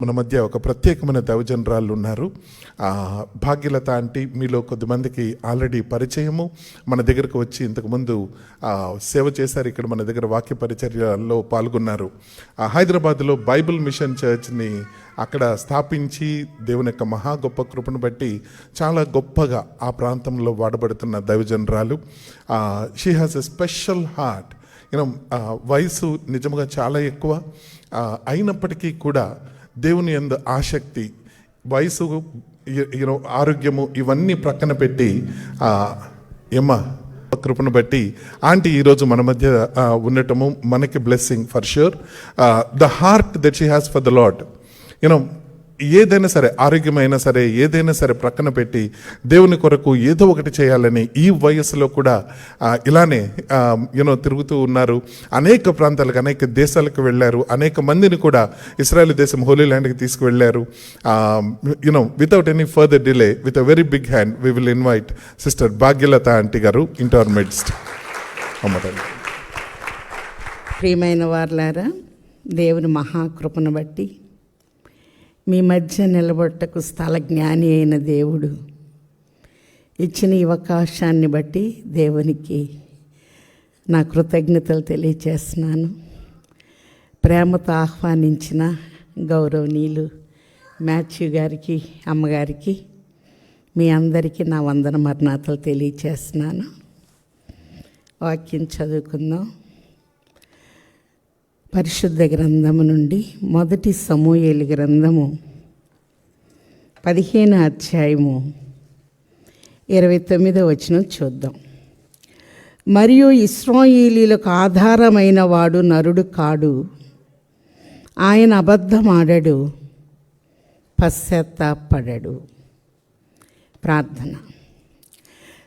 మన మధ్య ఒక ప్రత్యేకమైన దైవజనరాళ్ళు ఉన్నారు. భాగ్యలత ఆంటీ మీలో కొద్దిమందికి ఆల్రెడీ పరిచయము. మన దగ్గరకు వచ్చి ఇంతకుముందు సేవ చేశారు. ఇక్కడ మన దగ్గర వాక్య పరిచర్యలో పాల్గొన్నారు. హైదరాబాద్లో బైబిల్ మిషన్ చర్చ్ని అక్కడ స్థాపించి దేవుని యొక్క మహా గొప్ప కృపను బట్టి చాలా గొప్పగా ఆ ప్రాంతంలో వాడబడుతున్న దైవజనరాలు. She has a special heart. వయసు నిజంగా చాలా ఎక్కువ అయినప్పటికీ కూడా దేవుని యందు ఆసక్తి, వయసు, ఆరోగ్యము ఇవన్నీ ప్రక్కన పెట్టి కృపను బట్టి ఆంటీ ఈరోజు మన మధ్య ఉండటము మనకి blessing for sure. The heart that she has for the lord, ఏదైనా సరే, ఆరోగ్యమైనా సరే, ఏదైనా సరే ప్రక్కన పెట్టి దేవుని కొరకు ఏదో ఒకటి చేయాలని ఈ వయసులో కూడా ఇలానే తిరుగుతూ ఉన్నారు. అనేక ప్రాంతాలకు, అనేక దేశాలకు వెళ్ళారు. అనేక మందిని కూడా ఇస్రాయేల్ దేశం హోలీ ల్యాండ్కి తీసుకువెళ్ళారు. Without any further delay, with a very big hand we will invite sister Bhagyalatha aunty గారు ఇంటూ అవర్ మిడ్స్ట్. ప్రియమైన వారులారా, దేవుని మహాకృపను బట్టి మీ మధ్య నిలబడటకు స్థల జ్ఞాని అయిన దేవుడు ఇచ్చిన ఈ అవకాశాన్ని బట్టి దేవునికి నా కృతజ్ఞతలు తెలియచేస్తున్నాను. ప్రేమతో ఆహ్వానించిన గౌరవనీయులు మాథ్యూ గారికి, అమ్మగారికి, మీ అందరికీ నా వందన మరణాతలు తెలియచేస్తున్నాను. వాక్యం చదువుకుందాం. పరిశుద్ధ గ్రంథము నుండి మొదటి సమూయేలు గ్రంథము 15వ అధ్యాయము 29వ వచనం చూద్దాం. మరియు ఇశ్రాయేలీయులకు ఆధారమైన వాడు నరుడు కాడు, ఆయన అబద్ధమాడడు, పశ్చాత్తాపడడు. ప్రార్థన.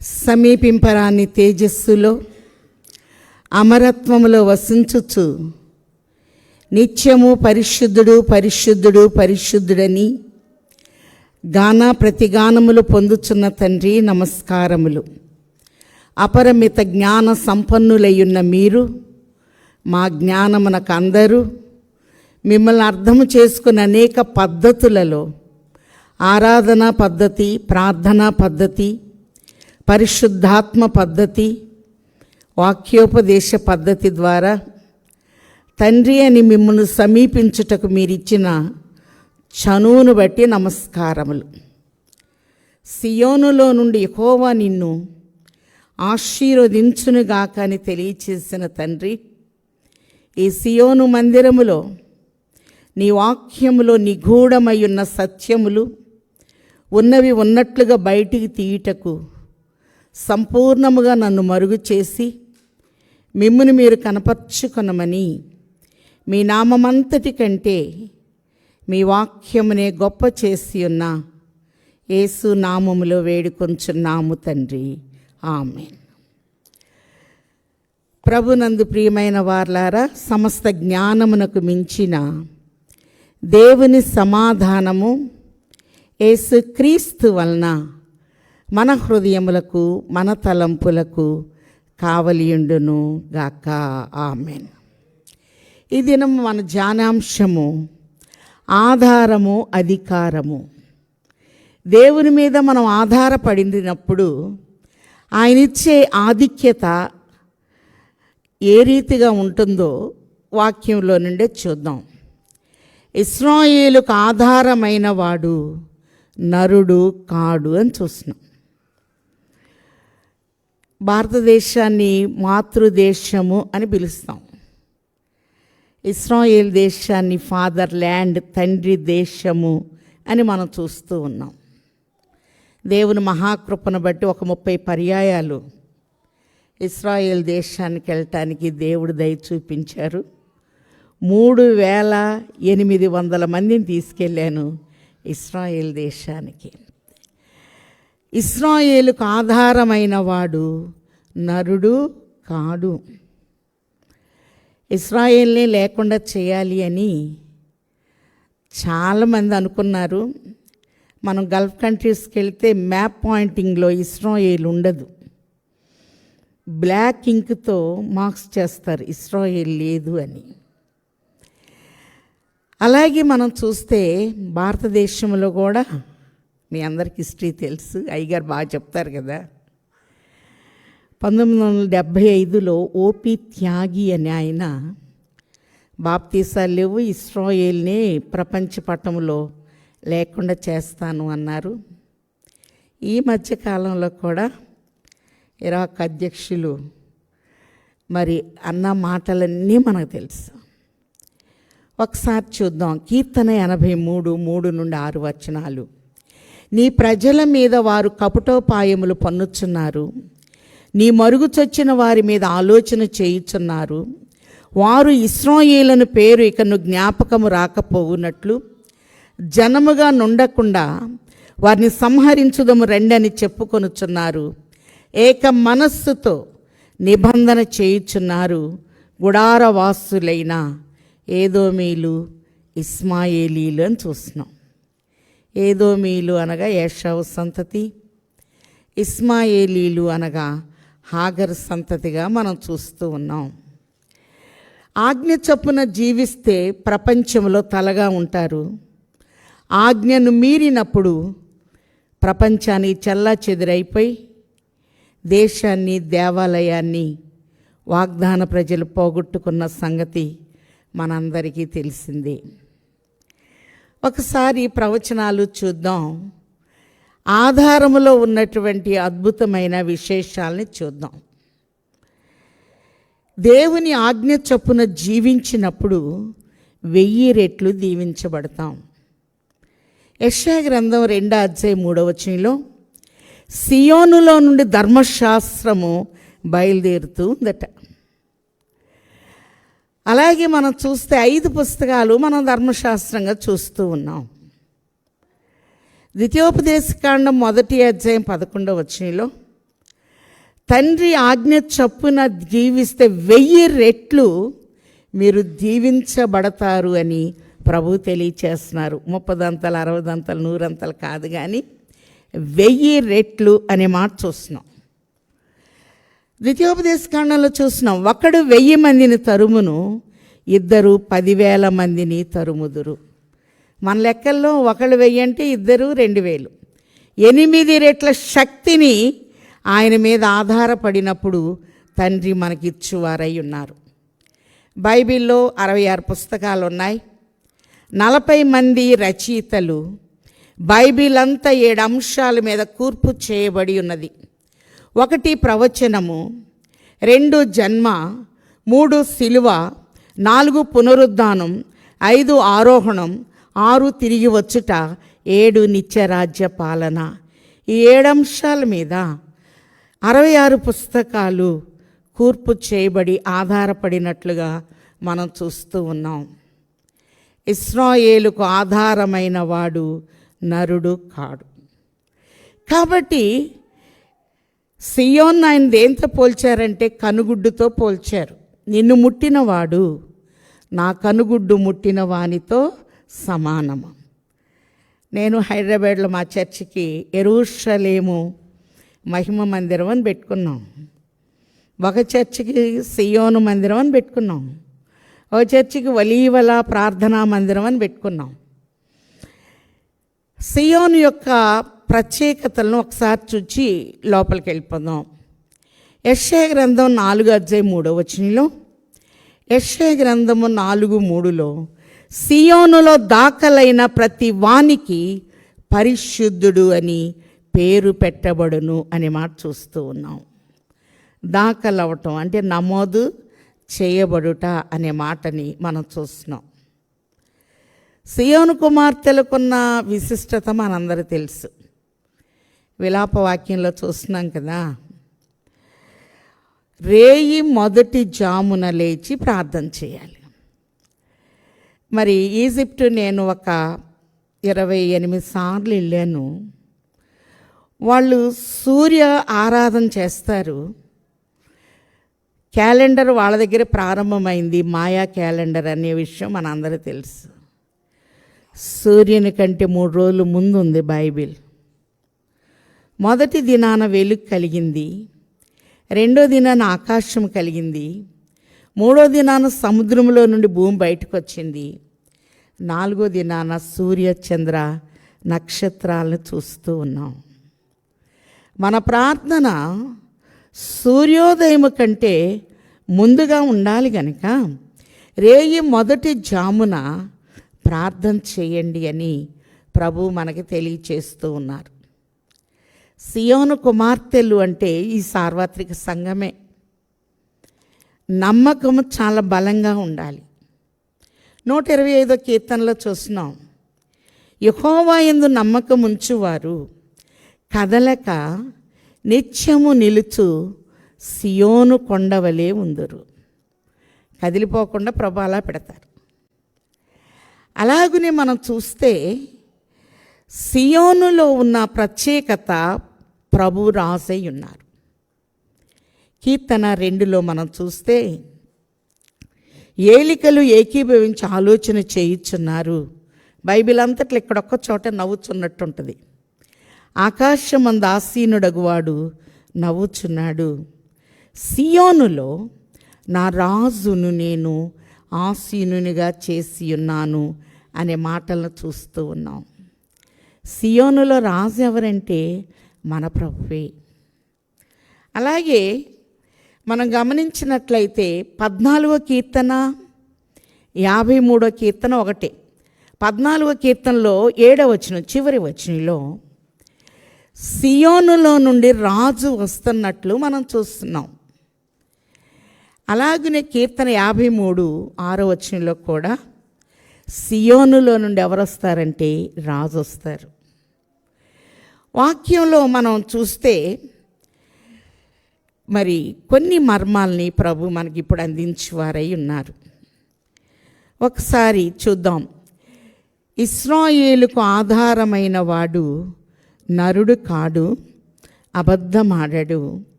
సమీపింపరాని తేజస్సులో అమరత్వములో వసించుచు నిత్యము పరిశుద్ధుడు పరిశుద్ధుడు పరిశుద్ధుడని గాన ప్రతిగానములు పొందుచున్న తండ్రి, నమస్కారములు. అపరిమిత జ్ఞాన సంపన్నులయ్యున్న మీరు మా జ్ఞానమునకు అందరూ మిమ్మల్ని అర్థము చేసుకున్న అనేక పద్ధతులలో ఆరాధనా పద్ధతి, ప్రార్థనా పద్ధతి, పరిశుద్ధాత్మ పద్ధతి, వాక్యోపదేశ పద్ధతి ద్వారా తండ్రి అని మిమ్మల్ని సమీపించుటకు మీరిచ్చిన చనువును బట్టి నమస్కారములు. సియోనులో నుండి యెహోవా నిన్ను ఆశీర్వదించునుగాక అని తెలియచేసిన తండ్రి, ఈ సియోను మందిరములో నీ వాక్యములో నిగూఢమై ఉన్న సత్యములు ఉన్నవి ఉన్నట్లుగా బయటికి తీయుటకు సంపూర్ణముగా నన్ను మరుగు చేసి మిమ్మును మీరు కనపర్చుకొనమని, మీ నామమంతటి కంటే మీ వాక్యమునే గొప్ప చేసి ఉన్న యేసు నామములో వేడుకొంచున్నాము తండ్రి, ఆమేన్. ప్రభునందు ప్రియమైన వార్లారా, సమస్త జ్ఞానమునకు మించిన దేవుని సమాధానము యేసుక్రీస్తు వలన మన హృదయములకు, మన తలంపులకు కావలియుండును గాక, ఆమేన్. ఈ దినం మన ధ్యానాంశము ఆధారము, అధికారము. దేవుని మీద మనం ఆధారపడినప్పుడు ఆయన ఇచ్చే ఆధిక్యత ఏ రీతిగా ఉంటుందో వాక్యంలో నుండే చూద్దాం. ఇశ్రాయేలుకు ఆధారమైన వాడు నరుడు కాడు అని చూస్తున్నాం. భారతదేశాన్ని మాతృదేశము అని పిలుస్తాం. ఇశ్రాయేల్ దేశాన్ని ఫాదర్ ల్యాండ్, తండ్రి దేశము అని మనం చూస్తూ ఉన్నాం. దేవుని మహాకృపను బట్టి ఒక 30 పర్యాయాలు ఇశ్రాయేల్ దేశానికి వెళ్ళటానికి దేవుడు దయ చూపించారు. 3800 మందిని తీసుకెళ్ళాను ఇశ్రాయేల్ దేశానికి. ఇశ్రాయేలుకు ఆధారమైన వాడు నరుడు కాడు. ఇశ్రాయేల్ని లేకుండా చేయాలి అని చాలామంది అనుకున్నారు. మనం గల్ఫ్ కంట్రీస్కి వెళ్తే మ్యాప్ పాయింటింగ్లో ఇశ్రాయేల్ ఉండదు. బ్లాక్ ఇంక్తో మార్క్స్ చేస్తారు ఇశ్రాయేల్ లేదు అని. అలాగే మనం చూస్తే భారతదేశంలో కూడా మీ అందరికి హిస్టరీ తెలుసు, అయ్యగారు బాగా చెప్తారు కదా. 1975లో ఓపి త్యాగి అని ఆయన బాప్తీసాలు లేవు, ఇస్రాయేల్ని ప్రపంచ పటంలో లేకుండా చేస్తాను అన్నారు. ఈ మధ్యకాలంలో కూడా ఇరాక్ అధ్యక్షులు మరి అన్న మాటలన్నీ మనకు తెలుసు. ఒకసారి చూద్దాం. కీర్తన 83:3-6 నీ ప్రజల మీద వారు కపటోపాయములు పన్నుచున్నారు, నీ మరుగుచొచ్చిన వారి మీద ఆలోచన చేయుచున్నారు. వారు ఇశ్రాయేలును పేరు ఇకను జ్ఞాపకము రాకపోవునట్లు జనముగా నుండకుండా వారిని సంహరించుదము రెండని చెప్పుకొనుచున్నారు. ఏక మనస్సుతో నిబంధన చేయుచున్నారు. గుడారవాసులైన ఏదోమీలు, ఇస్మాయేలీలు అని చూస్తున్నాం. ఏదోమీలు అనగా ఏషావు సంతతి, ఇస్మాయేలీలు అనగా హాగర్ సంతతిగా మనం చూస్తూ ఉన్నాం. ఆజ్ఞ చొప్పున జీవిస్తే ప్రపంచంలో తలగా ఉంటారు. ఆజ్ఞను మీరినప్పుడు ప్రపంచాన్ని చెల్లాచెదురైపోయి దేశాన్ని, దేవాలయాన్ని వాగ్దాన ప్రజలు పోగొట్టుకున్న సంగతి మనందరికీ తెలిసిందే. ఒకసారి ప్రవచనాలు చూద్దాం. ఆధారములో ఉన్నటువంటి అద్భుతమైన విశేషాలని చూద్దాం. దేవుని ఆజ్ఞ చొప్పున జీవించినప్పుడు 1000 రెట్లు దీవించబడతాం. యెషయా గ్రంథం 2:3 సియోనులో నుండి ధర్మశాస్త్రము బయలుదేరుతూ ఉందట. అలాగే మనం చూస్తే 5 పుస్తకాలు మనం ధర్మశాస్త్రంగా చూస్తూ ఉన్నాం. ద్వితీయోపదేశకాండం 1:11 తండ్రి ఆజ్ఞ చొప్పున జీవిస్తే 1000 రెట్లు మీరు దీవించబడతారు అని ప్రభు తెలియచేస్తున్నారు. 30 దంతలు, 60 దంతలు, 100 దంతలు కాదు, కానీ 1000 రెట్లు అనే మాట చూస్తున్నాం. ద్వితీయోపదేశకాండంలో చూస్తున్నాం, ఒకడు 1000 మందిని తరుమును, ఇద్దరు 10,000 మందిని తరుముదురు. మన లెక్కల్లో ఒకళ్ళు 1000 అంటే ఇద్దరు 2000. 8 రెట్ల శక్తిని ఆయన మీద ఆధారపడినప్పుడు తండ్రి మనకిచ్చువారై ఉన్నారు. బైబిల్లో 66 పుస్తకాలు ఉన్నాయి, 40 మంది రచయితలు. బైబిల్ అంతా 7 అంశాల మీద కూర్పు చేయబడి ఉన్నది. 1 ప్రవచనము, 2 జన్మ, 3 సిలువ, 4 పునరుద్ధానం, 5 ఆరోహణం, 6 తిరిగి వచ్చుట, 7 నిత్యరాజ్య పాలన. ఈ 7 అంశాల మీద 66 పుస్తకాలు కూర్పు చేయబడి ఆధారపడినట్లుగా మనం చూస్తూ ఉన్నాం. ఇశ్రాయేలుకు ఆధారమైన వాడు నరుడు కాడు. కాబట్టి సియోన్ ఆయన దేంతో పోల్చారంటే కనుగుడ్డుతో పోల్చారు. నిన్ను ముట్టినవాడు నా కనుగుడ్డు ముట్టిన వానితో సమానము. నేను హైదరాబాద్లో మా చర్చికి యెరూషలేము మహిమ మందిరం అని పెట్టుకున్నాం. ఒక చర్చికి సియోను మందిరం అని పెట్టుకున్నాం. ఒక చర్చికి వలీవల ప్రార్థనా మందిరం అని పెట్టుకున్నాం. సియోను యొక్క ప్రత్యేకతలను ఒకసారి చూచి లోపలికి వెళ్ళిపోదాం. యెషయా గ్రంథం 4:3 యెషయా గ్రంథము 4:3 సియోనులో దాఖలైన ప్రతి వానికి పరిశుద్ధుడు అని పేరు పెట్టబడును అనే మాట చూస్తూ ఉన్నాం. దాఖలవటం అంటే నమోదు చేయబడుట అనే మాటని మనం చూస్తున్నాం. సియోను కుమార్తెలకున్న విశిష్టత మనందరూ తెలుసు. విలాప వాక్యంలో చూస్తున్నాం కదా, రేయి మొదటి జామున లేచి ప్రార్థన చేయాలి. మరి ఈజిప్టు నేను ఒక 28 సార్లు వెళ్ళాను. వాళ్ళు సూర్య ఆరాధన చేస్తారు. క్యాలెండర్ వాళ్ళ దగ్గర ప్రారంభమైంది, మాయా క్యాలెండర్ అనే విషయం మనందరూ తెలుసు. సూర్యుని కంటే 3 రోజులు ముందు ఉంది బైబిల్. మొదటి దినాన వెలుగు కలిగింది, రెండో దినాన ఆకాశం కలిగింది, మూడో దినాన సముద్రంలో నుండి భూమి బయటకు వచ్చింది, 4వ దినాన సూర్య చంద్ర నక్షత్రాలను చూస్తూ ఉన్నాం. మన ప్రార్థన సూర్యోదయం కంటే ముందుగా ఉండాలి గనుక రేయి మొదటి జామున ప్రార్థన చేయండి అని ప్రభు మనకి తెలియచేస్తూ ఉన్నారు. సియోను కుమార్తెలు అంటే ఈ సార్వత్రిక సంఘమే. నమ్మకము చాలా బలంగా ఉండాలి. 125వ కీర్తనలో చూస్తున్నాం, యెహోవా యందు నమ్మకం ఉంచువారు కదలక నిత్యము నిలుచు సియోను కొండవలే ఉందురు. కదిలిపోకుండా ప్రభు అలా పెడతారు. అలాగనే మనం చూస్తే సియోనులో ఉన్న ప్రత్యేకత ప్రభు రాసై ఉన్నారు. కీర్తన 2లో మనం చూస్తే ఏలికలు ఏకీభవించి ఆలోచన చేయుచున్నారు. బైబిల్ అంతట్లో ఇక్కడొక్క చోట నవ్వుచున్నట్టుంటుంది. ఆకాశమందు ఆసీనుడగువాడు నవ్వుచున్నాడు. సియోనులో నా రాజును నేను ఆసీనునిగా చేసి ఉన్నాను అనే మాటలను చూస్తూ ఉన్నాం. సియోనులో రాజు ఎవరంటే మన ప్రభువే. అలాగే మనం గమనించినట్లయితే 14వ కీర్తన 53వ కీర్తన ఒకటే. 14వ కీర్తనలో 7వ వచనం చివరి వచనంలో సియోనులో నుండి రాజు వస్తున్నట్లు మనం చూస్తున్నాం. అలాగనే కీర్తన 53 6వ వచనంలో కూడా సియోనులో నుండి ఎవరు వస్తారంటే రాజు వస్తారు. వాక్యంలో మనం చూస్తే మరి కొన్ని మర్మాల్ని ప్రభు మనకి ఇప్పుడు అందించేవారై ఉన్నారు. ఒకసారి చూద్దాం. ఇశ్రాయేలుకు ఆధారమైన వాడు నరుడు కాడు, అబద్ధమాడడు,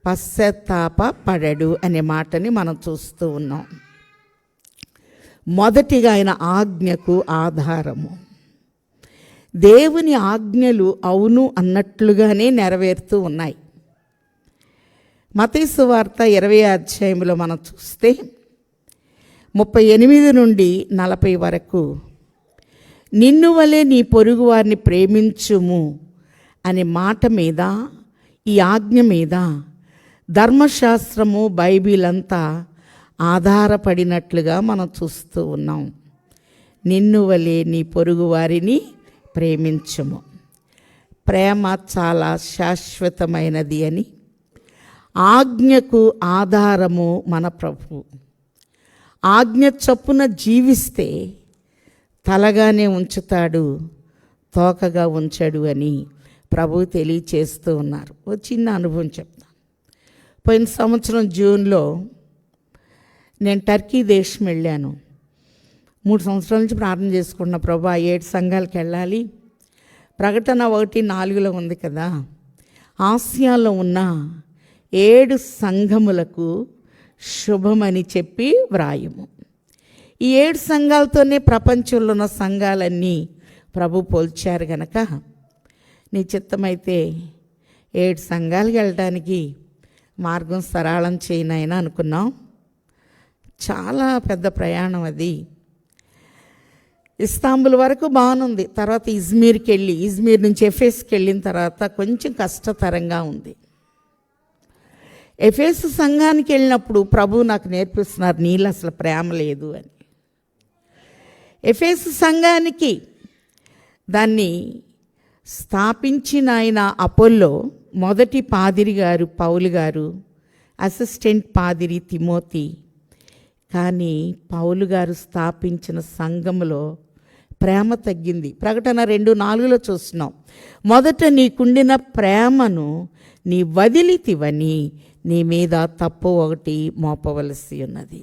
పశ్చాత్తాప పడడు అనే మాటని మనం చూస్తూ ఉన్నాం. మొదటిగా ఆయన ఆజ్ఞకు ఆధారము. దేవుని ఆజ్ఞలు అవును అన్నట్లుగానే నెరవేరుతూ ఉన్నాయి. మత్తయి సువార్త 20వ అధ్యాయంలో మనం చూస్తే 38 నుండి 40 వరకు నిన్ను వలె నీ పొరుగు వారిని ప్రేమించుము అనే మాట మీద, ఈ ఆజ్ఞ మీద ధర్మశాస్త్రము బైబిల్ అంతా ఆధారపడినట్లుగా మనం చూస్తూ ఉన్నాం. నిన్ను వలె నీ పొరుగు వారిని ప్రేమించుము. ప్రేమ చాలా శాశ్వతమైనది అని, ఆజ్ఞకు ఆధారము మన ప్రభు. ఆజ్ఞ చొప్పున జీవిస్తే తలగానే ఉంచుతాడు, తోకగా ఉంచడు అని ప్రభు తెలియచేస్తూ ఉన్నారు. ఓ చిన్న అనుభవం చెప్తాను. పోయిన సంవత్సరం జూన్లో నేను టర్కీ దేశం వెళ్ళాను. 3 సంవత్సరాల నుంచి ప్రార్థన చేసుకుంటున్నా, ప్రభు 7 సంఘాలకు వెళ్ళాలి. ప్రకటన 1:4లో ఉంది కదా, ఆసియాలో ఉన్న 7 సంఘములకు శుభమని చెప్పి వ్రాయము. ఈ 7 సంఘాలతోనే ప్రపంచంలో ఉన్న సంఘాలన్నీ ప్రభు పోల్చారు గనక, నీ చిత్తమైతే 7 సంఘాలకు వెళ్ళడానికి మార్గం సరళం చేయనైనా అనుకున్నాం. చాలా పెద్ద ప్రయాణం అది. ఇస్తాంబుల్ వరకు బాగుంది. తర్వాత ఇజ్మీర్కి వెళ్ళి, ఇజ్మీర్ నుంచి ఎఫెస్కి వెళ్ళిన తర్వాత కొంచెం కష్టతరంగా ఉంది. ఎఫెస్ సంఘానికి వెళ్ళినప్పుడు ప్రభు నాకు నేర్పిస్తున్నారు, నీళ్ళు అసలు ప్రేమ లేదు అని. ఎఫెస్ సంఘానికి దాన్ని స్థాపించిన ఆయన అపోల్లో, మొదటి పాదిరి గారు పౌలు గారు, అసిస్టెంట్ పాదిరి తిమోతి. కానీ పౌలు గారు స్థాపించిన సంఘములో ప్రేమ తగ్గింది. ప్రకటన 2:4లో చూస్తున్నాం, మొదట నీకుండిన ప్రేమను నీ వదిలితివని నీ మీద తప్పు ఒకటి మోపవలసి ఉన్నది.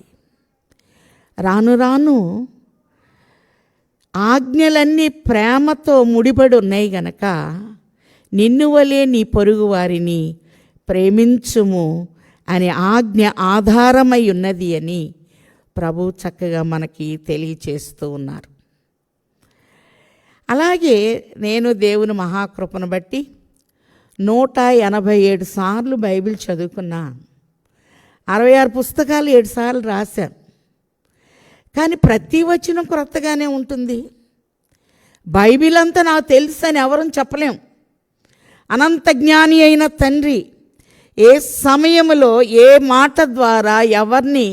రాను రాను ఆజ్ఞలన్నీ ప్రేమతో ముడిపడి ఉన్నాయి గనక, నిన్ను వలె నీ పొరుగు వారిని ప్రేమించుము అనే ఆజ్ఞ ఆధారమై ఉన్నది అని ప్రభు చక్కగా మనకి తెలియచేస్తూ ఉన్నారు. అలాగే నేను దేవుని మహాకృపను బట్టి 187 సార్లు బైబిల్ చదువుకున్నా. 66 పుస్తకాలు 7 సార్లు రాశాను. కానీ ప్రతి వచనం క్రొత్తగానే ఉంటుంది. బైబిల్ అంతా నాకు తెలుసు అని ఎవరూ చెప్పలేం. అనంత జ్ఞాని అయిన తండ్రి ఏ సమయంలో ఏ మాట ద్వారా ఎవరిని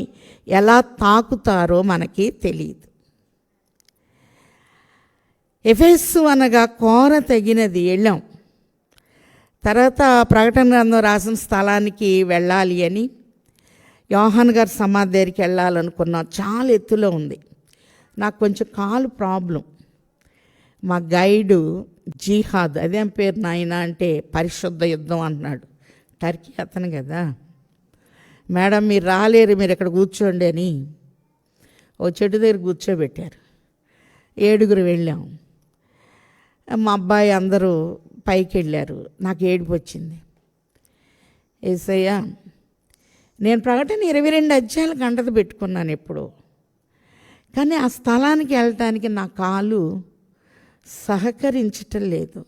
ఎలా తాకుతారో మనకి తెలియదు. ఎఫెసు అనగా కోర తగినది వెళ్ళాం. తర్వాత ప్రకటన గ్రంథం రాసిన స్థలానికి వెళ్ళాలి అని యోహాన్ గారి సమాధి దగ్గరికి వెళ్ళాలనుకున్నాం. చాలా ఎత్తులో ఉంది. నాకు కొంచెం కాలు ప్రాబ్లం. మా గైడు జిహాద్, అదేం పేరు నాయన అంటే పరిశుద్ధ యుద్ధం అంటున్నాడు. టర్కీ అతను కదా. మేడం మీరు రాలేరు, మీరు ఇక్కడ కూర్చోండి అని ఓ చెట్టు దగ్గర కూర్చోబెట్టారు. 7 వెళ్ళాం. మా అబ్బాయి అందరూ పైకి వెళ్ళారు. నాకు ఏడుపు వచ్చింది. యేసయ్య, నేను ప్రకటన 22 అధ్యాయాలు గంటలు పెట్టుకున్నాను ఎప్పుడు, కానీ ఆ స్థలానికి వెళ్ళటానికి నా కాలు సహకరించటం లేదు.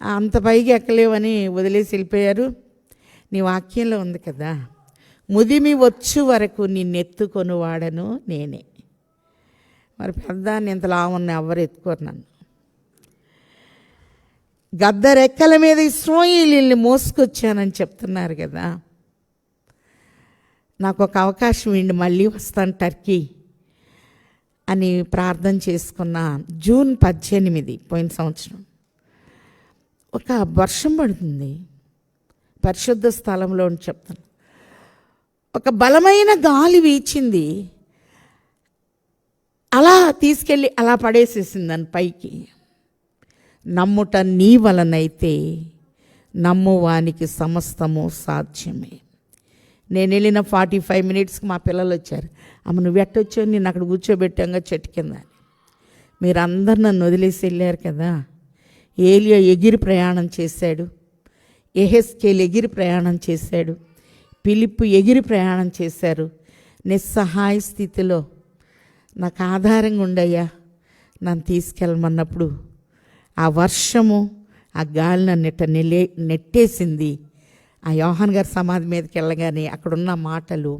అంత పైకి ఎక్కలేవని వదిలేసి వెళ్ళిపోయారు. నీ వాక్యంలో ఉంది కదా, ముదిమి వచ్చు వరకు నిన్నెత్తుకొని వాడను నేనే. మరి పెద్దాన్ని ఇంతలా ఉన్న ఎవరు ఎత్తుకోరు నన్ను. గద్దరెక్కల మీద ఇశ్రాయేలీయుల్ని మోసుకొచ్చానని చెప్తున్నారు కదా. నాకు ఒక అవకాశం ఇండి మళ్ళీ వస్తాను టర్కీ అని ప్రార్థన చేసుకున్న జూన్ 18 పోయిన సంవత్సరం ఒక వర్షం పడుతుంది. పరిశుద్ధ స్థలంలో అని చెప్తాను. ఒక బలమైన గాలి వీచింది, అలా తీసుకెళ్ళి అలా పడేసేసింది దాని పైకి. నమ్ముట నీ వలనైతే నమ్మువానికి సమస్తము సాధ్యమే. నేను వెళ్ళిన 45 మినిట్స్కి మా పిల్లలు వచ్చారు. అమ్మ నువ్వు ఎట్టొచ్చావు, నేను అక్కడ కూర్చోబెట్టాంగా చెట్టు కింద. మీరు అందరు నన్ను వదిలేసి వెళ్ళారు కదా. ఏలియా ఎగిరి ప్రయాణం చేశాడు, యెహెజ్కేలు ఎగిరి ప్రయాణం చేశాడు, ఫిలిప్పు ఎగిరి ప్రయాణం చేశారు. నిస్సహాయ స్థితిలో నాకు ఆధారంగా ఉండయ్యా నన్ను తీసుకెళ్ళమన్నప్పుడు ఆ వర్షము ఆ గాలి నన్ను నెట్టేసింది. ఆ యోహాన్ గారి సమాధి మీదకి వెళ్ళగానే అక్కడున్న మాటలు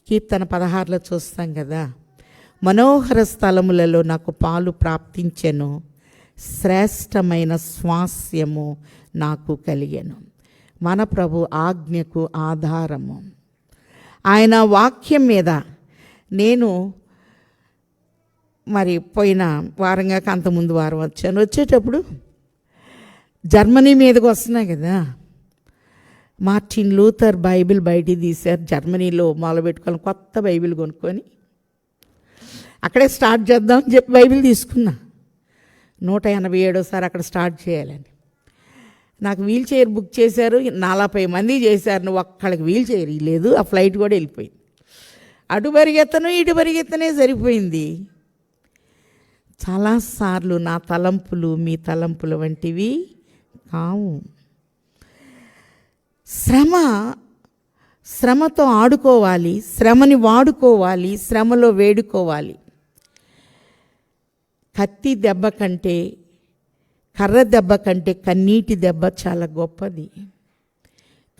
కీర్తన 16లో చూస్తాం కదా. మనోహర స్థలములలో నాకు పాలు ప్రాప్తించెను, శ్రేష్టమైన స్వాస్యము నాకు కలిగెను. మన ప్రభు ఆజ్ఞకు ఆధారము. ఆయన వాక్యం మీద నేను మరి పోయిన వారంగా అంతకుముందు వారం వచ్చాను. వచ్చేటప్పుడు జర్మనీ మీదకి వస్తున్నాయి కదా. మార్టిన్ లూథర్ బైబిల్ బయటికి తీశారు. జర్మనీలో మొదలుపెట్టుకొని కొత్త బైబిల్ కొనుక్కొని అక్కడే స్టార్ట్ చేద్దామని చెప్పి బైబిల్ తీసుకున్నా. 187సారి అక్కడ స్టార్ట్ చేయాలని. నాకు వీల్ చైర్ బుక్ చేశారు. 40 మంది చేశారు. నువ్వు ఒక్కడికి వీల్ చైర్ లేదు. ఆ ఫ్లైట్ కూడా వెళ్ళిపోయింది. అటు పరిగెత్తను ఇటు పరిగెత్తనే సరిపోయింది. చాలాసార్లు నా తలంపులు మీ తలంపుల వంటివి కావు. శ్రమతో ఆడుకోవాలి, శ్రమని వాడుకోవాలి, శ్రమలో వేడుకోవాలి. కత్తి దెబ్బ కంటే, కర్ర దెబ్బ కంటే కన్నీటి దెబ్బ చాలా గొప్పది.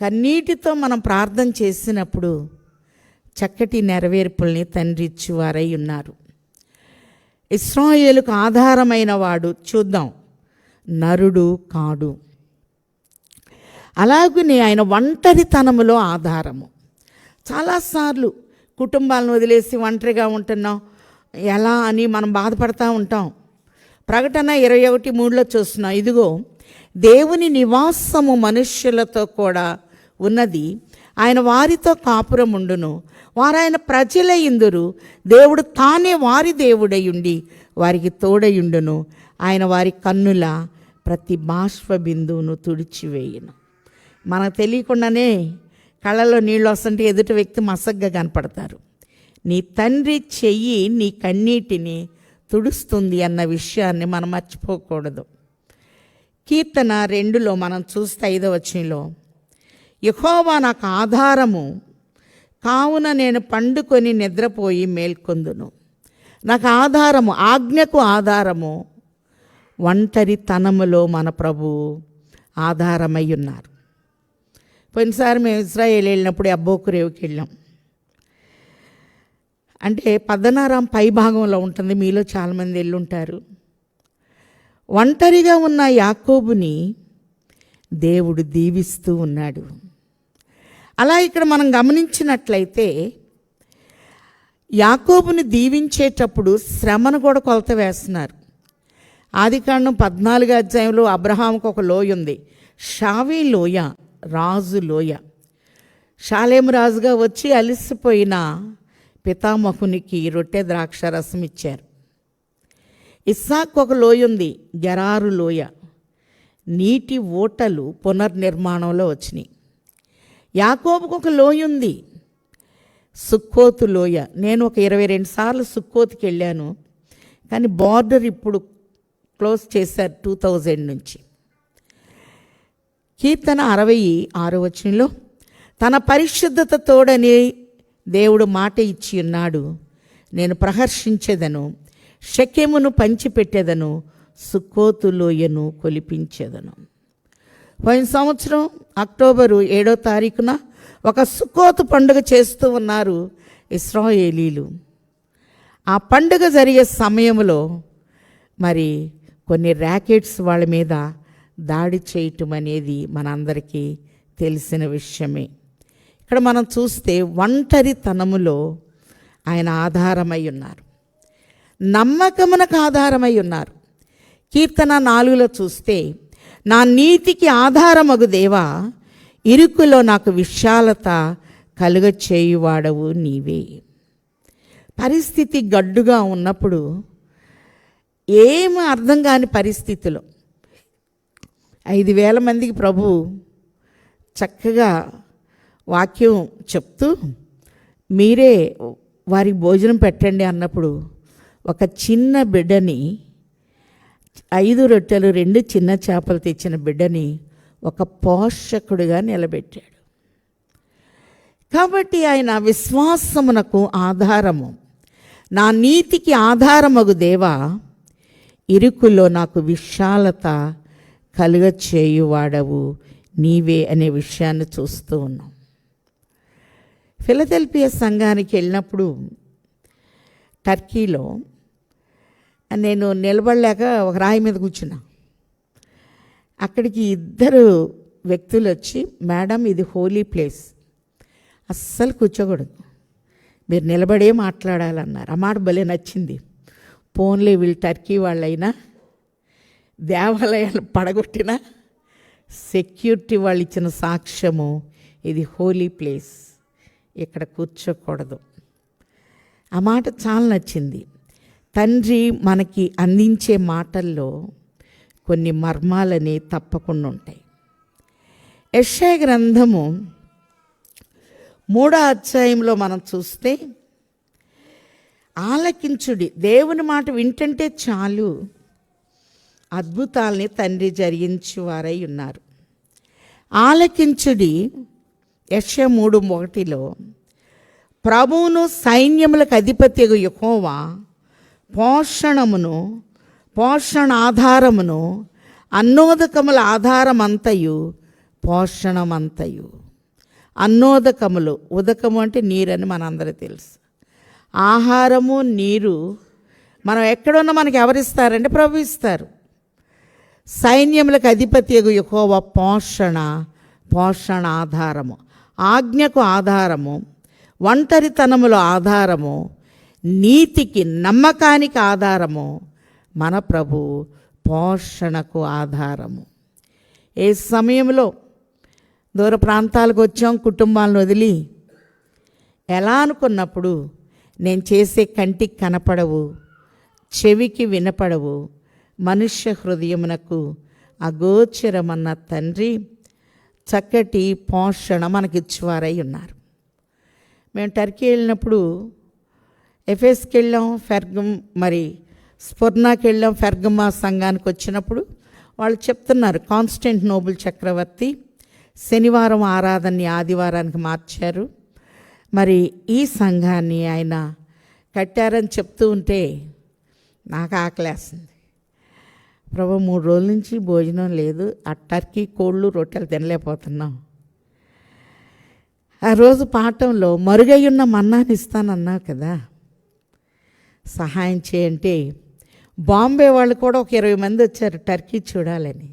కన్నీటితో మనం ప్రార్థన చేసినప్పుడు చక్కటి నెరవేర్పుల్ని తండ్రి ఇచ్చువారై ఉన్నారు. ఇశ్రాయేలుకు ఆధారమైన వాడు చూద్దాం, నరుడు కాడు. అలాగనే ఆయన ఒంటరితనములో ఆధారము. చాలాసార్లు కుటుంబాలను వదిలేసి ఒంటరిగా ఉంటున్నాం ఎలా అని మనం బాధపడతా ఉంటాం. ప్రకటన 21:3లో చూస్తున్నాం, ఇదిగో దేవుని నివాసము మనుష్యులతో కూడా ఉన్నది, ఆయన వారితో కాపురం ఉండును, వారు ఆయన ప్రజలయ్యుందురు, దేవుడు తానే వారి దేవుడయుండి వారికి తోడయుండును, ఆయన వారి కన్నుల ప్రతి బాష్ప బిందువును తుడిచివేయును. మనకు తెలియకుండానే కళ్ళలో నీళ్ళు వస్తుంటే ఎదుటి వ్యక్తి మసగ్గా కనపడతారు. నీ తండ్రి చెయ్యి నీ కన్నీటిని తుడుస్తుంది అన్న విషయాన్ని మనం మర్చిపోకూడదు. కీర్తన 2లో మనం చూస్తే 5వ వచనంలో, యెహోవా నాకు ఆధారము, కావున నేను పండుకొని నిద్రపోయి మేల్కొందును. నాకు ఆధారము, ఆజ్ఞకు ఆధారము. ఒంటరితనములో మన ప్రభువు ఆధారమై ఉన్నారు. పోయినసారి మేము ఇజ్రాయేల్ వెళ్ళినప్పుడు అబ్బోకు రేవుకి వెళ్ళాం. అంటే పద్దనారాం పై భాగంలో ఉంటుంది, మీలో చాలామంది వెళ్ళుంటారు. ఒంటరిగా ఉన్న యాకోబుని దేవుడు దీవిస్తూ ఉన్నాడు. అలా ఇక్కడ మనం గమనించినట్లయితే యాకోబుని దీవించేటప్పుడు శ్రమను కూడా కొలత వేస్తున్నారు. ఆదికాండం 14 అధ్యాయంలో అబ్రహాముకు ఒక లోయ ఉంది, షావీ లోయ, రాజు లోయ. షాలేము రాజుగా వచ్చి అలిసిపోయిన పితామహునికి రొట్టె ద్రాక్ష రసం ఇచ్చారు. ఇస్సాకు ఒక లోయ ఉంది, గెరారు లోయ. నీటి ఓటలు పునర్నిర్మాణంలో వచ్చినాయి. యాకోబుకు ఒక లోయ ఉంది, సుక్కోతు లోయ. నేను ఒక 22 సార్లు సుక్కోతుకి వెళ్ళాను, కానీ బార్డర్ ఇప్పుడు క్లోజ్ చేశారు 2000 నుంచి. కీర్తన 66 తన పరిశుద్ధత తోడని దేవుడు మాట ఇచ్చి ఉన్నాడు. నేను ప్రహర్షించేదను, షెకెమును పంచిపెట్టేదను, సుక్కోతు లోయను కొలిపించేదను. పోయిన సంవత్సరం అక్టోబరు 7వ తారీఖున ఒక సుక్కోతు పండుగ చేస్తూ ఉన్నారు ఇశ్రాయేలీలు. ఆ పండుగ జరిగే సమయంలో మరి కొన్ని ర్యాకెట్స్ వాళ్ళ మీద దాడి చేయటం అనేది మనందరికీ తెలిసిన విషయమే. ఇక్కడ మనం చూస్తే ఒంటరితనములో ఆయన ఆధారమై ఉన్నారు, నమ్మకమునకు ఆధారమై ఉన్నారు. కీర్తన 4లో చూస్తే, నా నీతికి ఆధారమగు దేవా, ఇరుకులో నాకు విశాలత కలుగ చేయువాడవు నీవే. పరిస్థితి గడ్డుగా ఉన్నప్పుడు, ఏమి అర్థం కాని పరిస్థితిలో 5,000 మందికి ప్రభు చక్కగా వాక్యం చెప్తూ మీరే వారికి భోజనం పెట్టండి అన్నప్పుడు, ఒక చిన్న బిడ్డని, 5 రొట్టెలు 2 చిన్న చేపలు తెచ్చిన బిడ్డని ఒక పోషకుడిగా నిలబెట్టాడు. కాబట్టి ఆయన విశ్వాసమునకు ఆధారము, నా నీతికి ఆధారమగు దేవా, ఇరుకులో నాకు విశాలత కలుగ చేయువాడవు నీవే అనే విషయాన్ని చూస్తూ ఉన్నాం. ఫిలదెల్ఫియా సంఘానికి వెళ్ళినప్పుడు టర్కీలో నేను నిలబడలేక ఒక రాయి మీద కూర్చున్నా. అక్కడికి 2 వ్యక్తులు వచ్చి, మేడం ఇది హోలీ ప్లేస్, అస్సలు కూర్చోకూడదు, మీరు నిలబడే మాట్లాడాలన్నారు. ఆ మాట భలే నచ్చింది. పోన్లే, వీళ్ళు టర్కీ వాళ్ళైనా దేవాలయాలు పడగొట్టిన సెక్యూరిటీ వాళ్ళు ఇచ్చిన సాక్ష్యము, ఇది హోలీ ప్లేస్, ఇక్కడ కూర్చోకూడదు. ఆ మాట చాలా నచ్చింది. తండ్రి మనకి అందించే మాటల్లో కొన్ని మర్మాలని తప్పకుండా ఉంటాయి. యెషయా గ్రంథము 3వ అధ్యాయంలో మనం చూస్తే, ఆలకించుడి, దేవుని మాట వింటుంటే చాలు, అద్భుతాలని తండ్రి జరిగించువారై ఉన్నారు. ఆలకించుడి, యెషయా 3:1 ప్రభువును సైన్యములకు అధిపతియగు యెహోవా పోషణాధారమును అన్నోదకముల ఆధారమంతయు పోషణమంతయు. అన్నోదకములు, ఉదకము అంటే నీరని మనందరూ తెలుసు. ఆహారము నీరు మనం ఎక్కడున్నా మనకి ఎవరిస్తారంటే ప్రభు ఇస్తారు. సైన్యములకు అధిపతియగు యెహోవా పోషణ ఆధారము, ఆజ్ఞకు ఆధారము, ఒంటరితనములో ఆధారము, నీతికి నమ్మకానికి ఆధారము మన ప్రభు పోషణకు ఆధారము. ఏ సమయంలో దూర ప్రాంతాలకు వచ్చాం, కుటుంబాలను వదిలి, ఎలా అనుకున్నప్పుడు నేను చేసే కంటికి కనపడవు, చెవికి వినపడవు, మనుష్య హృదయమునకు అగోచరమన్న తండ్రి చక్కటి పోషణ మనకిచ్చువారై ఉన్నారు. మేము టర్కీ వెళ్ళినప్పుడు ఎఫెస్కి వెళ్ళాం, స్ఫుర్నాకి వెళ్ళాం. ఫెర్గమా సంఘానికి వచ్చినప్పుడు వాళ్ళు చెప్తున్నారు, కాన్స్టంటినోపుల్ చక్రవర్తి శనివారం ఆరాధనని ఆదివారానికి మార్చారు, మరి ఈ సంఘాన్ని ఆయన కట్టారని చెప్తూ ఉంటే నాకు ఆకలేస్తుంది. ప్రభు 3 రోజుల నుంచి భోజనం లేదు, ఆ టర్కీ కోళ్ళు రొట్టెలు తినలేకపోతున్నాం. ఆ రోజు పాఠంలో మరుగై ఉన్న మన్నాని ఇస్తానన్నావు కదా, సహాయం చేయంటే బాంబే వాళ్ళు కూడా ఒక 20 మంది వచ్చారు టర్కీ చూడాలని.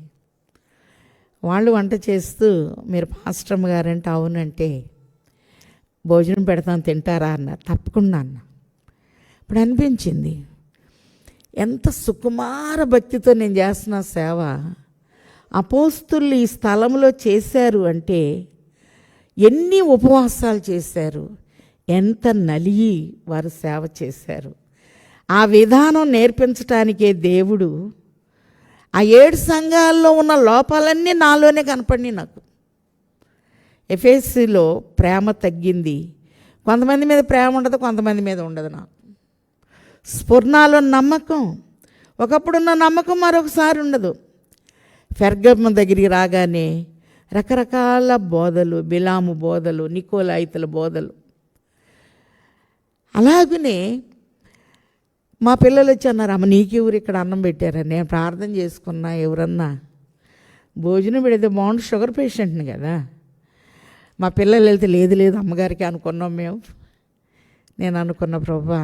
వాళ్ళు వంట చేస్తూ, మీరు పాస్టమ్ గారంటే అవునంటే, భోజనం పెడతాం తింటారా అన్నారు. తప్పకుండా అన్న. ఇప్పుడు అనిపించింది ఎంత సుకుమార భక్తితో నేను చేస్తున్న సేవ అపోస్తులు ఈ స్థలంలో చేశారు అంటే, ఎన్ని ఉపవాసాలు చేశారు, ఎంత నలిగి వారు సేవ చేశారు. ఆ విధానం నేర్పించటానికే దేవుడు ఆ 7 సంఘాల్లో ఉన్న లోపాలన్నీ నాలోనే కనపడినాయి నాకు. ఎఫెసీలో ప్రేమ తగ్గింది. కొంతమంది మీద ప్రేమ ఉండదు, కొంతమంది మీద ఉండదు. నాకు స్ఫుర్ణాలో నమ్మకం, ఒకప్పుడున్న నమ్మకం మరొకసారి ఉండదు. పెర్గమ దగ్గరికి రాగానే రకరకాల బోధలు, బిలాము బోధలు, నికోలాయితుల బోధలు. అలాగనే మా పిల్లలు వచ్చి అన్నారు, అమ్మ నీకెవరు ఇక్కడ అన్నం పెట్టారని. నేను ప్రార్థన చేసుకున్నా, ఎవరన్నా భోజనం పెడితే బాగుండు, షుగర్ పేషెంట్ని కదా. మా పిల్లలు వెళ్తే లేదు లేదు అమ్మగారికి అనుకున్నాం మేము. నేను అనుకున్న, ప్రభువా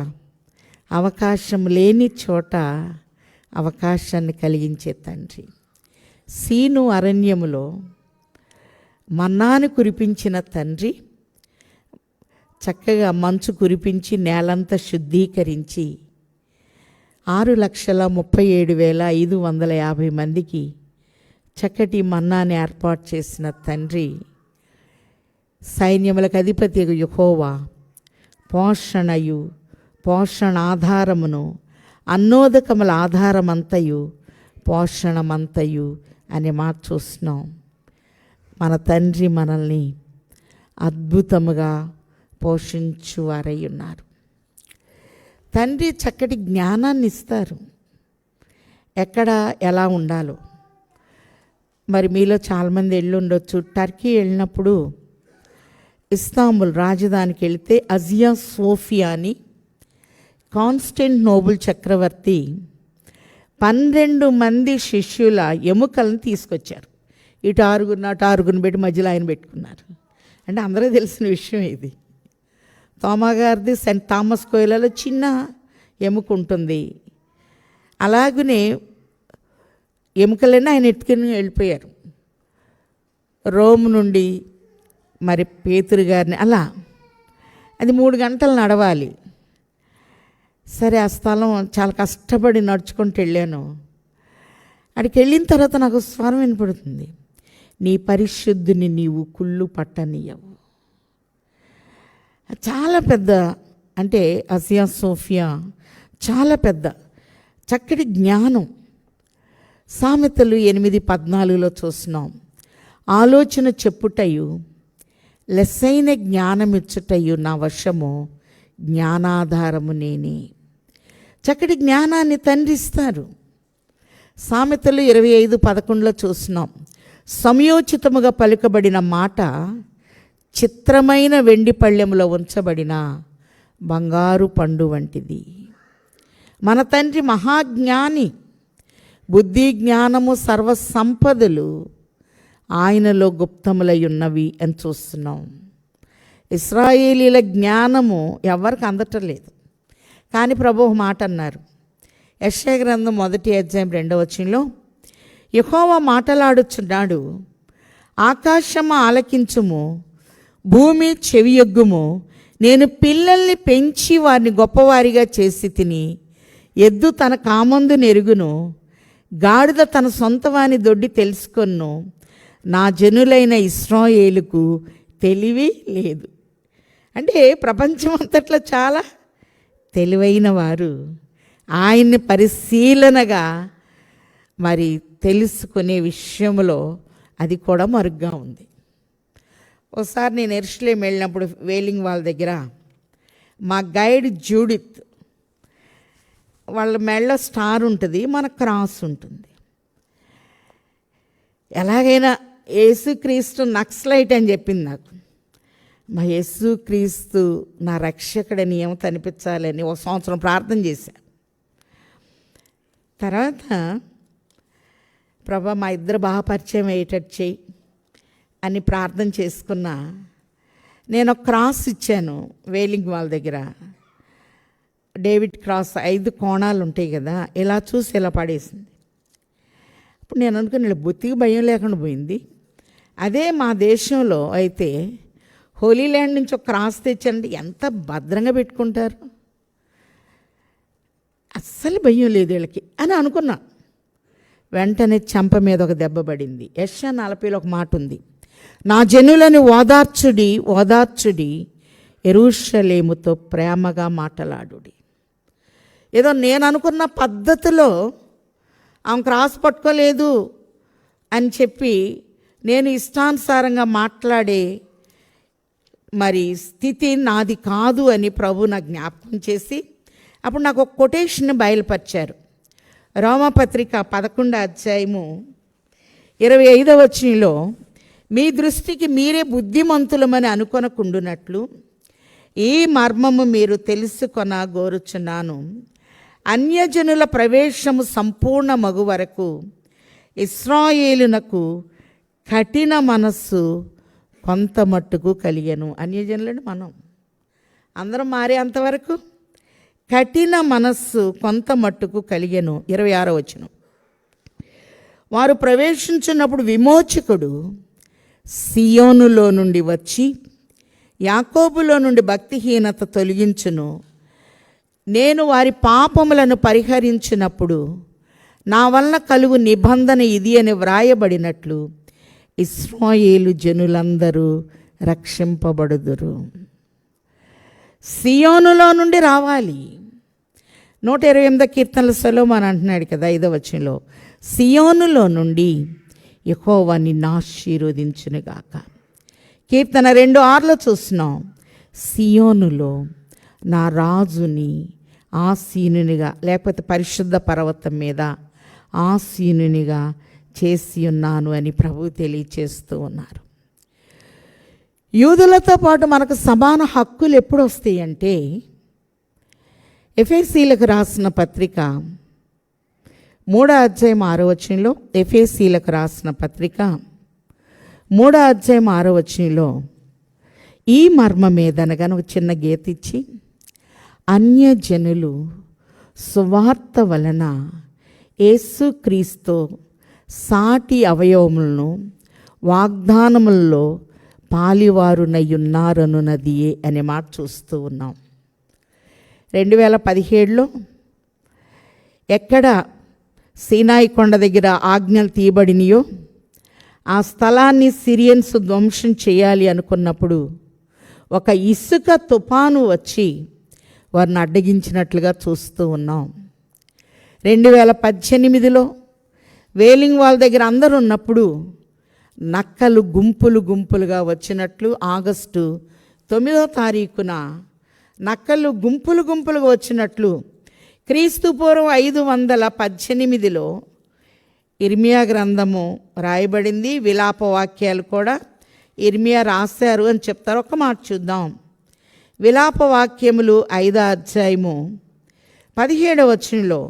అవకాశం లేని చోట అవకాశాన్ని కలిగించే తండ్రి. సీను అరణ్యములో మన్నాను కురిపించిన తండ్రి, చక్కగా మంచు కురిపించి నేలంతా శుద్ధీకరించి 6,37,550 మందికి చక్కటి మన్నాని ఏర్పాటు చేసిన తండ్రి, సైన్యములకు అధిపతి యెహోవా పోషణయు పోషణాధారమును అన్నోదకముల ఆధారమంతయు పోషణమంతయు అనే మాట చూస్తున్నాం. మన తండ్రి మనల్ని అద్భుతముగా పోషించువారై ఉన్నారు. తండ్రి చక్కటి జ్ఞానాన్ని ఇస్తారు, ఎక్కడ ఎలా ఉండాలో. మరి మీలో చాలామంది వెళ్ళి ఉండొచ్చు. టర్కీ వెళ్ళినప్పుడు ఇస్తాంబుల్ రాజధానికి వెళితే అజియా సోఫియా అని కాన్స్టెంటినోపుల్ చక్రవర్తి 12 మంది శిష్యుల ఎముకలను తీసుకొచ్చారు. ఇటు 6 అటు 6 పెట్టి మధ్యలో ఆయన పెట్టుకున్నారు. అంటే అందరూ తెలిసిన విషయం ఇది. తోమా గారిది సెయింట్ థామస్ కోయిలలో చిన్న ఎముక ఉంటుంది. అలాగనే ఎముకలన్నీ ఆయన ఎత్తుకుని వెళ్ళిపోయారు. రోమ్ నుండి మరి పేతురు గారిని అలా అది 3 గంటలు నడవాలి. సరే, ఆ స్థలం చాలా కష్టపడి నడుచుకుంటూ వెళ్ళాను. అక్కడికి వెళ్ళిన తర్వాత నాకు స్వరం వినపడుతుంది, నీ పరిశుద్ధిని నీవు కుళ్ళు పట్టనీయవు. చాలా పెద్ద, అంటే అజియా సోఫియా చాలా పెద్ద చక్కటి జ్ఞానం. సామెతలు 8:14 చూస్తున్నాం, ఆలోచన చెప్పుటయు లెస్సైన జ్ఞానమిచ్చుటయు నా వశము, జ్ఞానాధారము నేనే. చక్కటి జ్ఞానాన్ని తండ్రి ఇస్తారు. సామెతలు 25:11 చూస్తున్నాం, సమయోచితముగా పలుకబడిన మాట చిత్రమైన వెండి పళ్ళెములో ఉంచబడిన బంగారు పండు వంటిది. మన తండ్రి మహాజ్ఞాని, బుద్ధి జ్ఞానము సర్వ సంపదలు ఆయనలో గుప్తములై ఉన్నవి అని చూస్తున్నాం. ఇశ్రాయేలీల జ్ఞానము ఎవరికి అందటం లేదు. కానీ ప్రభువు మాట అన్నారు, యెషయా గ్రంథం 1:2 యెహోవా మాటలాడుచున్నాడు, ఆకాశము ఆలకించుము, భూమి చెవియొగ్గుము, నేను పిల్లల్ని పెంచి వారిని గొప్పవారిగా చేసి తిని, ఎద్దు తన కామందు నెరుగును, గాడిద తన సొంతవాని దొడ్డి తెలుసుకొను, నా జనులైన ఇశ్రాయేలుకు తెలివి లేదు. అంటే ప్రపంచం అంతట్లో చాలా తెలివైన వారు ఆయన్ని పరిశీలనగా మరి తెలుసుకునే విషయంలో అది కూడా మరుగ్గా ఉంది. ఒకసారి నేను యెరూషలేం వెళ్ళినప్పుడు వేలింగ్ వాల్ దగ్గర మా గైడ్ జూడిత్, వాళ్ళ మెడలో స్టార్ ఉంటుంది, మన క్రాస్ ఉంటుంది. ఎలాగైనా యేసుక్రీస్తు నక్సలైట్ అని చెప్పింది నాకు. మా యేసుక్రీస్తు నా రక్షకుడని ఏమో అనిపించాలని 1 సంవత్సరం ప్రార్థన చేశా. తర్వాత ప్రభా మా ఇద్దరు బాగా పరిచయం అయ్యేటట్టు చేయి అని ప్రార్థన చేసుకున్నా. నేను ఒక క్రాస్ ఇచ్చాను వేలింగ్ వాల్ దగ్గర. డేవిడ్ క్రాస్ 5 కోణాలు ఉంటాయి కదా, ఇలా చూసి ఇలా పడేసింది. అప్పుడు నేను అనుకుని ఇలా బొత్తికి భయం లేకుండా పోయింది. అదే మా దేశంలో అయితే హోలీ ల్యాండ్ నుంచి ఒక క్రాస్ తెచ్చారంటే ఎంత భద్రంగా పెట్టుకుంటారు, అస్సలు భయం లేదు వీళ్ళకి అని అనుకున్నా. వెంటనే చెంప మీద ఒక దెబ్బ పడింది. యెషయా 40లో ఒక మాట ఉంది, నా జనులను ఓదార్చుడి ఓదార్చుడి, యెరూషలేముతో ప్రేమగా మాటలాడుడి. ఏదో నేను అనుకున్న పద్ధతిలో ఆమె క్రాస్ పట్టుకోలేదు అని చెప్పి నేను ఇష్టానుసారంగా మాట్లాడే మరి స్థితి నాది కాదు అని ప్రభు నాకు జ్ఞాపకం చేసి అప్పుడు నాకు ఒక కొటేషన్ బయలుపరిచారు. రోమపత్రిక 11వ అధ్యాయము 25వ వచనంలో, మీ దృష్టికి మీరే బుద్ధిమంతులమని అనుకొనకుండునట్లు ఈ మర్మము మీరు తెలుసుకొన గోరుచున్నాను. అన్యజనుల ప్రవేశము సంపూర్ణ మగు వరకు ఇశ్రాయేలునకు కఠిన మనస్సు కొంత మట్టుకు కలిగెను. అన్యజనులను మనం అందరం మారే అంతవరకు కఠిన మనస్సు కొంత మట్టుకు కలిగెను. 26వ వచనం, వారు ప్రవేశించున్నప్పుడు విమోచకుడు సియోనులో నుండి వచ్చి యాకోబులో నుండి భక్తిహీనత తొలగించును. నేను వారి పాపములను పరిహరించినప్పుడు నా వలన కలుగు నిబంధన ఇది అని వ్రాయబడినట్లు ఇశ్రాయేలు జనులందరూ రక్షింపబడుదురు. సియోనులో నుండి రావాలి. 128వ కీర్తనల సొలొమోను అంటున్నాడు కదా 5వ వచనంలో, సియోనులో నుండి యెహోవా నిన్ను ఆశీర్వదించునుగాక. కీర్తన 2:6లో చూస్తున్నాం, సియోనులో నా రాజుని ఆసీనునిగా, లేకపోతే పరిశుద్ధ పర్వతం మీద ఆసీనునిగా చేసి ఉన్నాను అని ప్రభువు తెలియచేస్తూ ఉన్నారు. యూదులతో పాటు మనకు సమాన హక్కులు ఎప్పుడు వస్తాయంటే, ఎఫెసీలకు రాసిన పత్రిక 3వ అధ్యాయం 6వ వచనంలో, ఎఫెసీలకు రాసిన పత్రిక 3వ అధ్యాయం 6వ వచనంలో ఈ మర్మం మీదనగా ఒక చిన్న గీత ఇచ్చి, అన్యజనులు సువార్త వలన యేసుక్రీస్తు సాటి అవయవములను వాగ్దానములలో పాలివారునయ్యున్నారనున్నదియే అనే మాట చూస్తూ ఉన్నాం. 2017లో ఎక్కడ సీనాయి కొండ దగ్గర ఆజ్ఞలు తీయబడినయో ఆ స్థలాన్ని సిరియన్స్ ధ్వంసం చేయాలి అనుకున్నప్పుడు ఒక ఇసుక తుఫాను వచ్చి వారిని అడ్డగించినట్లుగా చూస్తూ ఉన్నాం. 2018లో వేలింగ్ వాల్ దగ్గర అందరూ ఉన్నప్పుడు నక్కలు గుంపులు గుంపులుగా వచ్చినట్లు, ఆగస్టు 9వ తారీఖున నక్కలు గుంపులు గుంపులుగా వచ్చినట్లు క్రీస్తుపూర్వం 518లో ఇర్మియా గ్రంథము రాయబడింది. విలాప వాక్యాలు కూడా ఇర్మియా రాశారు అని చెప్తారు. ఒక మాట చూద్దాం. విలాప వాక్యములు 5వ అధ్యాయము 17వ వచనంలో,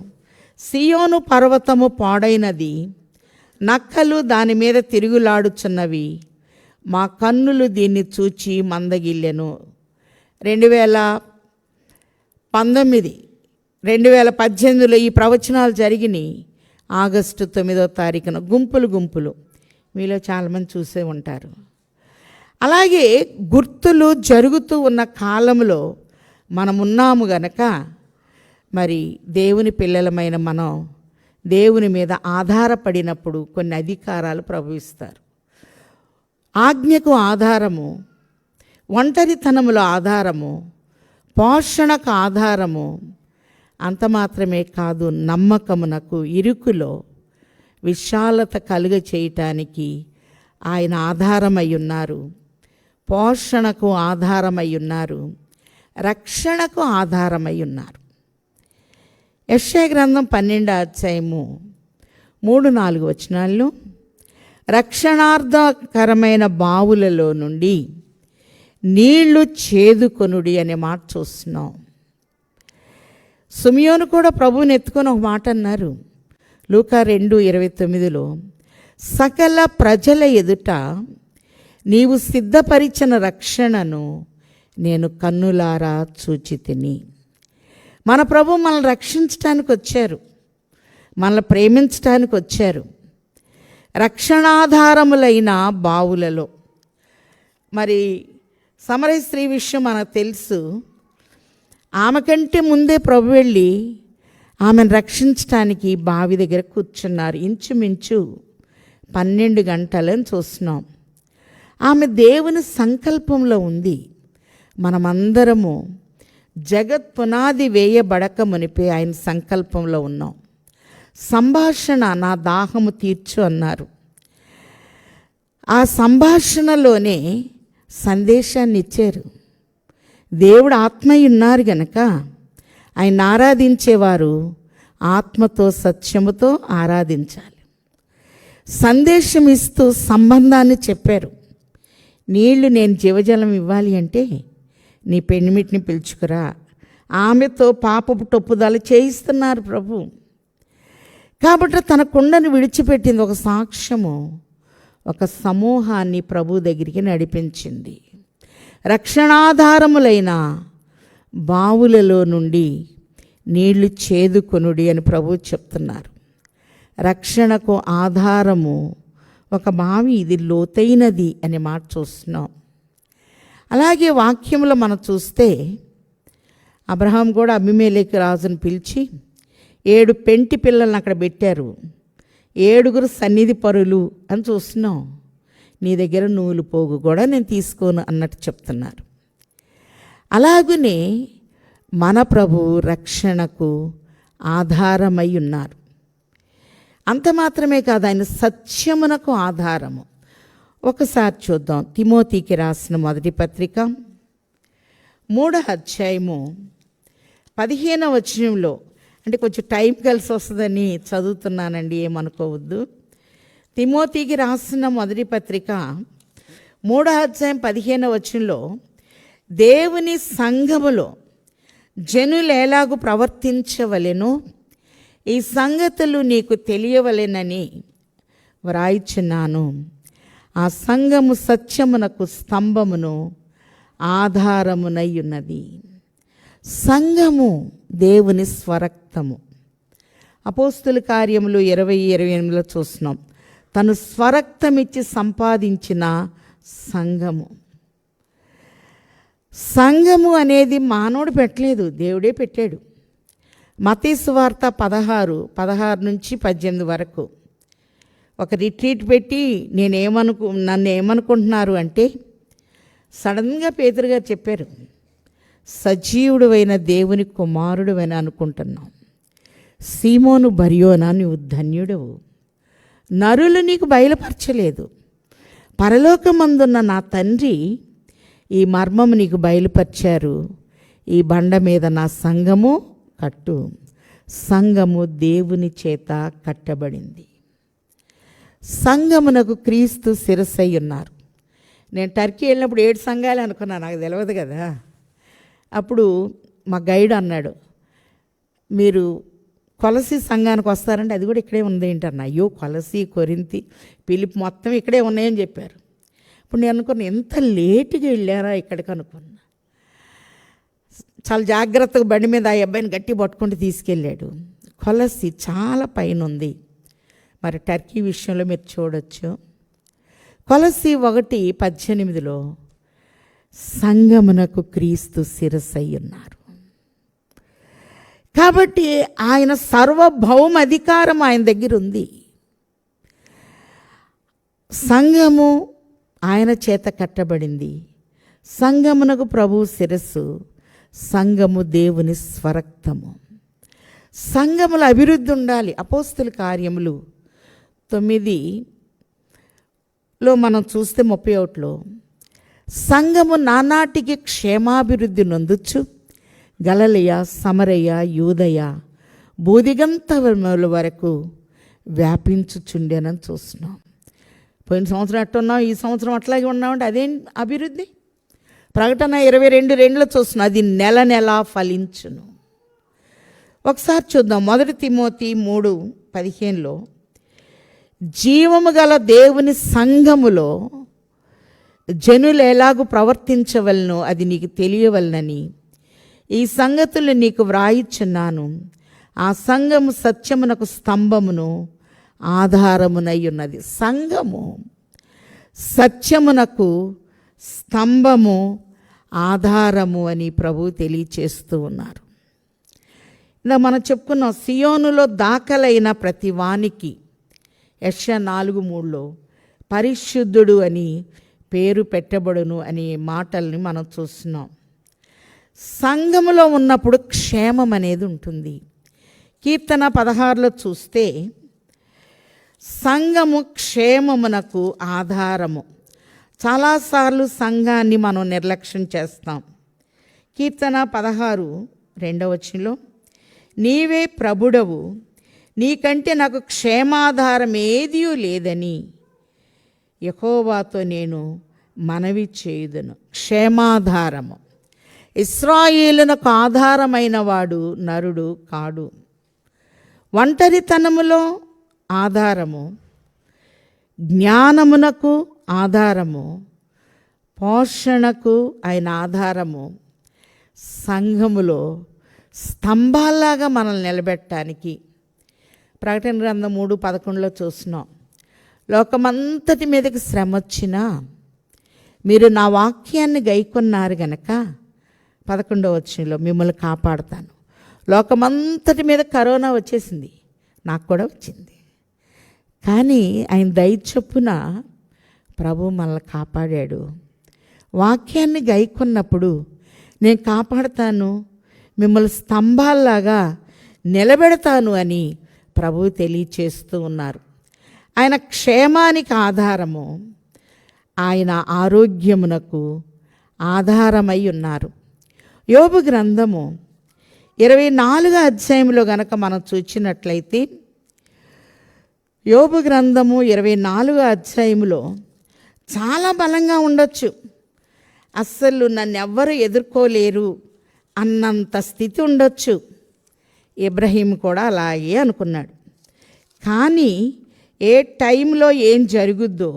సియోను పర్వతము పాడైనది, నక్కలు దాని మీద తిరుగులాడుచున్నవి, మా కన్నులు దీన్ని చూచి మందగిల్లెను. 2018లో ఈ ప్రవచనాలు జరిగినాయి. ఆగస్టు 9వ తారీఖున గుంపులు గుంపులు, మీలో చాలామంది చూసే ఉంటారు. అలాగే గుర్తులు జరుగుతూ ఉన్న కాలంలో మనమున్నాము గనక మరి దేవుని పిల్లలమైన మనం దేవుని మీద ఆధారపడినప్పుడు కొన్ని అధికారాలు ప్రభవిస్తారు. ఆజ్ఞకు ఆధారము, ఒంటరితనములో ఆధారము, పోషణకు ఆధారము, అంత మాత్రమే కాదు, నమ్మకమునకు ఇరుకులో విశాలత కలుగ చేయటానికి ఆయన ఆధారమై ఉన్నారు. పోషణకు ఆధారమై ఉన్నారు, రక్షణకు ఆధారమై ఉన్నారు. యెషయా గ్రంథం 12వ అధ్యాయము 3-4 వచనాల్లో, రక్షణార్థకరమైన బావులలో నుండి నీళ్లు చేదుకొనుడి అనే మాట చూస్తున్నాం. సిమియోను కూడా ప్రభువుని ఎత్తుకొని ఒక మాట అన్నారు. లూకా 2:29లో, సకల ప్రజల ఎదుట నీవు సిద్ధపరిచిన రక్షణను నేను కన్నులారా చూచితిని. మన ప్రభు మనల్ని రక్షించడానికి వచ్చారు, మనల్ని ప్రేమించడానికి వచ్చారు. రక్షణాధారములైన బావులలో, మరి సమరయ స్త్రీ విషయం మనకు తెలుసు. ఆమె కంటే ముందే ప్రభు వెళ్ళి ఆమెను రక్షించడానికి బావి దగ్గర కూర్చున్నారు. ఇంచుమించు 12 గంటలని చూస్తున్నాం. ఆమె దేవుని సంకల్పంలో ఉంది. మనమందరము జగత్ పునాది వేయబడక మునిపే ఆయన సంకల్పంలో ఉన్నాం. సంభాషణ, నా దాహము తీర్చు అన్నారు. ఆ సంభాషణలోనే సందేశాన్ని ఇచ్చారు. దేవుడు ఆత్మయ్య ఉన్నారు గనక ఆయన ఆరాధించేవారు ఆత్మతో సత్యముతో ఆరాధించాలి. సందేశం ఇస్తూ సంబంధాన్ని చెప్పారు. నీళ్లు నేను జీవజలం ఇవ్వాలి అంటే నీ పెనిమిటిని పిలుచుకురా. ఆమెతో పాపపు టొప్పుదల చేయిస్తున్నారు ప్రభు. కాబట్టి తన కుండను విడిచిపెట్టింది. ఒక సాక్ష్యము, ఒక సమూహాన్ని ప్రభు దగ్గరికి నడిపించింది. రక్షణాధారములైన బావులలో నుండి నీళ్లు చేదుకొనుడి అని ప్రభు చెప్తున్నారు. రక్షణకు ఆధారము ఒక బావి, ఇది లోతైనది అనే మాట చూస్తున్నాం. అలాగే వాక్యంలో మనం చూస్తే అబ్రహాం కూడా అబీమెలెకు రాజును పిలిచి 7 పెంటి పిల్లలను అక్కడ పెట్టారు. 7 సన్నిధి పరులు అని చూస్తున్నాం. నీ దగ్గర నూలు పోగు కూడా నేను తీసుకోను అన్నట్టు చెప్తున్నారు. అలాగనే మన ప్రభు రక్షణకు ఆధారమై ఉన్నారు. అంత మాత్రమే కాదు, ఆయన సత్యమునకు ఆధారము. ఒకసారి చూద్దాం. తిమోతికి రాసిన మొదటి పత్రిక 3వ అధ్యాయము 15వ వచనంలో, అంటే కొంచెం టైం కలిసి వస్తుందని చదువుతున్నానండి, ఏమనుకోవద్దు. తిమోతికి రాసిన మొదటి పత్రిక 3వ అధ్యాయం 15వ వచనంలో, దేవుని సంఘములో జనులు ఎలాగూ ప్రవర్తించవలెనో ఈ సంగతులు నీకు తెలియవలెనని వ్రాయిచున్నాను. ఆ సంఘము సత్యమునకు స్తంభమును ఆధారమునై ఉన్నది. సంఘము దేవుని స్వరక్తము. అపోస్తుల కార్యములు 20:28 చూస్తున్నాం. తను స్వరక్తమిచ్చి సంపాదించిన సంఘము. సంఘము అనేది మానవుడు పెట్టలేదు, దేవుడే పెట్టాడు. మత్తయి సువార్త 16 నుంచి 18 వరకు ఒక రిట్రీట్ పెట్టి నన్ను ఏమనుకుంటున్నారు అంటే, సడన్గా పేతురు గారు చెప్పారు, సజీవుడువైన దేవుని కుమారుడువని అనుకుంటున్నాం. సీమోను బర్యోనా, నువ్వు ధన్యుడవు, నరులు నీకు బయలుపరచలేదు, పరలోకమందున్న నా తండ్రి ఈ మర్మము నీకు బయలుపరిచారు. ఈ బండ మీద నా సంఘము కట్టు. సంఘము దేవుని చేత కట్టబడింది. సంఘమునకు క్రీస్తు శిరస్సై ఉన్నారు. నేను టర్కీ వెళ్ళినప్పుడు 7 సంఘాలు అనుకున్నాను, నాకు తెలియదు కదా. అప్పుడు మా గైడ్ అన్నాడు, మీరు కొలసి సంఘానికి వస్తారంటే అది కూడా ఇక్కడే ఉంది ఏంటన్నా. అయ్యో, కొలసి, కొరింతి, పిలిపి మొత్తం ఇక్కడే ఉన్నాయని చెప్పారు. ఇప్పుడు నేను అనుకున్నా, ఎంత లేటుగా వెళ్ళారా ఇక్కడికి అనుకున్నా. చాలా జాగ్రత్తగా బండి మీద ఆ అబ్బాయిని గట్టి పట్టుకుంటూ తీసుకెళ్ళాడు. కొలసి చాలా పైన ఉంది. మరి టర్కీ విషయంలో మీరు చూడొచ్చు. కొలసి 1:18 సంఘమునకు క్రీస్తు శిరస్సై ఉన్నారు. కాబట్టి ఆయన సార్వభౌమ అధికారం ఆయన దగ్గర ఉంది. సంఘము ఆయన చేత కట్టబడింది. సంఘమునకు ప్రభువు శిరస్సు. సంఘము దేవుని స్వరక్తము. సంఘముల అభివృద్ధి ఉండాలి. అపోస్తుల కార్యములు 9లో మనం చూస్తే 31లో, సంఘము నానాటికి క్షేమాభివృద్ధి నొందుచు గలిలయ, సమరయ, యూదయ, బూదిగంతముల వరకు వ్యాపించుచుండేనని చూస్తున్నాం. పోయిన సంవత్సరం అట్టున్నాం, ఈ సంవత్సరం అట్లాగే ఉన్నామంటే అదేం అభివృద్ధి? ప్రకటన 22:2 చూస్తున్నాం, అది నెల నెల ఫలించును. ఒకసారి చూద్దాం. 1 తిమోతి 3:15లో, జీవము గల దేవుని సంఘములో జనులు ఎలాగూ ప్రవర్తించవలనో అది నీకు తెలియవలనని ఈ సంగతులు నీకు వ్రాయిచున్నాను. ఆ సంఘము సత్యమునకు స్తంభమును ఆధారమునై ఉన్నది. సంఘము సత్యమునకు స్తంభము ఆధారము అని ప్రభువు తెలియచేస్తూ ఉన్నారు. ఇలా మనం చెప్పుకున్నాం, సియోనులో దాఖలైన ప్రతి వానికి యెషయా 4:3 పరిశుద్ధుడు అని పేరు పెట్టబడును అనే మాటల్ని మనం చూస్తున్నాం. సంఘములో ఉన్నప్పుడు క్షేమం అనేది ఉంటుంది. కీర్తన 16లో చూస్తే సంఘము క్షేమమునకు ఆధారము. చాలాసార్లు సంఘాన్ని మనం నిర్లక్ష్యం చేస్తాం. కీర్తన 16:2 నీవే ప్రభుడవు, నీకంటే నాకు క్షేమాధారం ఏదీ లేదని యెహోవాతో నేను మనవి చేయుదును. క్షేమాధారము. ఇశ్రాయేలునకు ఆధారమైన వాడు నరుడు కాడు. ఒంటరితనములో ఆధారము, జ్ఞానమునకు ఆధారము, పోషణకు ఆయన ఆధారము. సంఘములో స్తంభాల్లాగా మనల్ని నిలబెట్టడానికి ప్రకటన గ్రంథం 3:11 చూస్తున్నాం. లోకమంతటి మీదకి శ్రమ వచ్చినా మీరు నా వాక్యాన్ని గైకొన్నారు గనక 11 మిమ్మల్ని కాపాడుతాను. లోకమంతటి మీద కరోనా వచ్చేసింది, నాకు కూడా వచ్చింది. కానీ ఆయన దయ చొప్పున ప్రభు మనల్ని కాపాడాడు. వాక్యాన్ని గైకొన్నప్పుడు నేను కాపాడుతాను, మిమ్మల్ని స్తంభాల్లాగా నిలబెడతాను అని ప్రభువు తెలియచేస్తూ ఉన్నారు. ఆయన క్షేమానికి ఆధారము, ఆయన ఆరోగ్యమునకు ఆధారమై ఉన్నారు. యోబు గ్రంథము 24 గనక మనం చూచినట్లయితే, యోబు గ్రంథము 24 చాలా బలంగా ఉండొచ్చు. అస్సలు నన్ను ఎవ్వరు ఎదుర్కోలేరు అన్నంత స్థితి ఉండొచ్చు. ఇబ్రహీం కూడా అలాగే అనుకున్నాడు. కానీ ఏ టైంలో ఏం జరుగుద్దో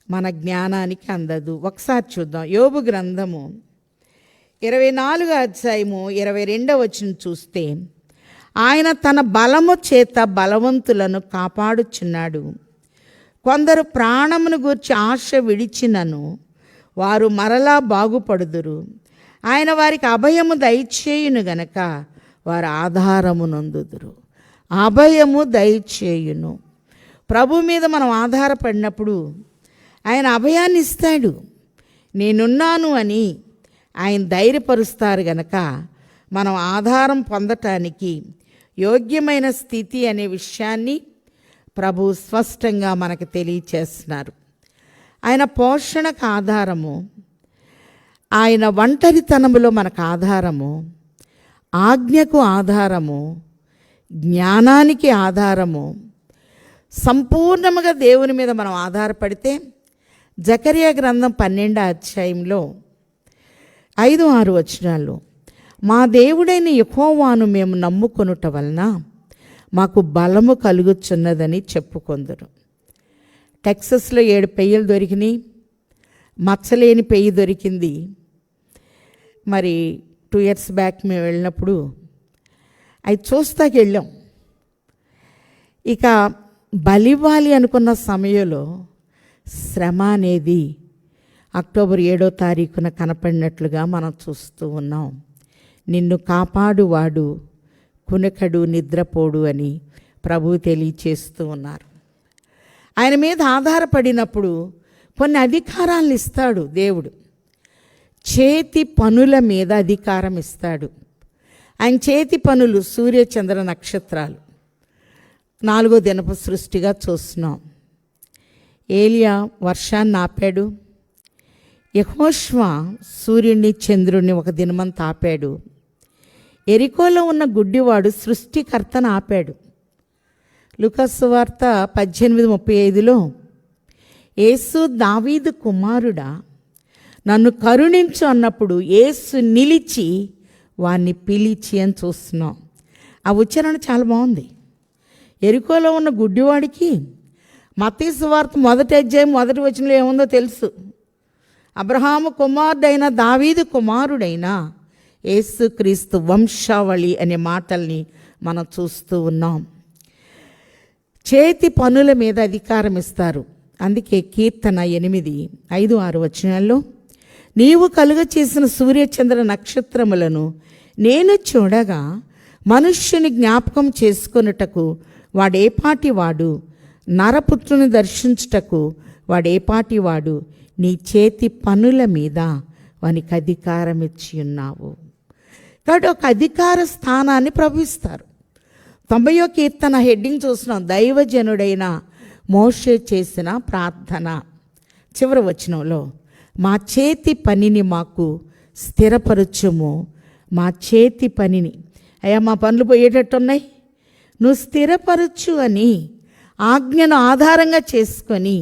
మన జ్ఞానానికి అందదు. ఒకసారి చూద్దాం. యోబు గ్రంథము 24:22 చూస్తే, ఆయన తన బలము చేత బలవంతులను కాపాడుచున్నాడు. కొందరు ప్రాణమును గూర్చి ఆశ విడిచినను వారు మరలా బాగుపడుదురు. ఆయన వారికి అభయము దయచేయును గనక వారు ఆధారము నొందుదురు. అభయము దయచేయును. ప్రభు మీద మనం ఆధారపడినప్పుడు ఆయన అభయాన్ని ఇస్తాడు. నేనున్నాను అని ఆయన ధైర్యపరుస్తారు గనక మనం ఆధారం పొందటానికి యోగ్యమైన స్థితి అనే విషయాన్ని ప్రభు స్పష్టంగా మనకు తెలియచేస్తున్నారు. ఆయన పోషణకు ఆధారము, ఆయన ఒంటరితనములో మనకు ఆధారము, ఆజ్ఞకు ఆధారము, జ్ఞానానికి ఆధారము. సంపూర్ణముగా దేవుని మీద మనం ఆధారపడితే జకర్యా గ్రంథం 12 5-6 మా దేవుడైన యెహోవాను మేము నమ్ముకొనుట వలన మాకు బలము కలుగుచున్నదని చెప్పుకొందురు. టెక్సస్లో 7 పెయ్యలు దొరికినాయి, మచ్చలేని పెయ్యి దొరికింది. మరి 2 years బ్యాక్ మేము వెళ్ళినప్పుడు అవి చూస్తాకి వెళ్ళాం. ఇక బలివ్వాలి అనుకున్న సమయంలో శ్రమ అనేది అక్టోబర్ 7 కనపడినట్లుగా మనం చూస్తూ ఉన్నాం. నిన్ను కాపాడువాడు కునకడు నిద్రపోడు అని ప్రభువు తెలియచేస్తూ ఉన్నారు. ఆయన మీద ఆధారపడినప్పుడు కొన్ని అధికారాలను ఇస్తాడు దేవుడు. చేతి పనుల మీద అధికారం ఇస్తాడు. ఆయన చేతి పనులు సూర్య చంద్ర నక్షత్రాలు 4వ దినపు సృష్టిగా చూస్తున్నాం. ఏలియా వర్షాన్ని ఆపాడు. యెహోషువ సూర్యుడిని చంద్రుడిని ఒక దినమంతా ఆపాడు. ఎరికోలో ఉన్న గుడ్డివాడు సృష్టికర్తను ఆపాడు. లూకాసు వార్త 18:35 యేసు దావీదు కుమారుడా నన్ను కరుణించు అన్నప్పుడు యేసు నిలిచి వాణ్ణి పిలిచి అని చూస్తున్నాం. ఆ ఉచ్చారణ చాలా బాగుంది. ఎరికోలో ఉన్న గుడ్డివాడికి మత్తయి సువార్త 1 ఏముందో తెలుసు. అబ్రహాము కుమారుడైన దావీదు కుమారుడైన యేసుక్రీస్తు వంశావళి అనే మాటల్ని మనం చూస్తూ ఉన్నాం. చేతి పనుల మీద అధికారం ఇస్తారు. అందుకే కీర్తన 8:5-6 వచనాల్లో, నీవు కలుగ చేసిన సూర్యచంద్ర నక్షత్రములను నేను చూడగా మనుష్యుని జ్ఞాపకం చేసుకొనుటకు వాడేపాటి వాడు, నరపుత్రుని దర్శించుటకు వాడేపాటి వాడు, నీ చేతి పనుల మీద వానికి అధికారం ఇచ్చి ఉన్నావు. కాబట్టి ఒక అధికార స్థానాన్ని ప్రభుత్విస్తారు. 90వ కీర్తన హెడ్డింగ్ చూస్తున్నాం, దైవజనుడైన మోషే చేసిన ప్రార్థన. చివరి వచనంలో, మా చేతి పనిని మాకు స్థిరపరచుము, మా చేతి పనిని, అయ్యా మా పనులు పోయేటట్టున్నాయి, నువ్వు స్థిరపరచు అని ఆజ్ఞను ఆధారంగా చేసుకొని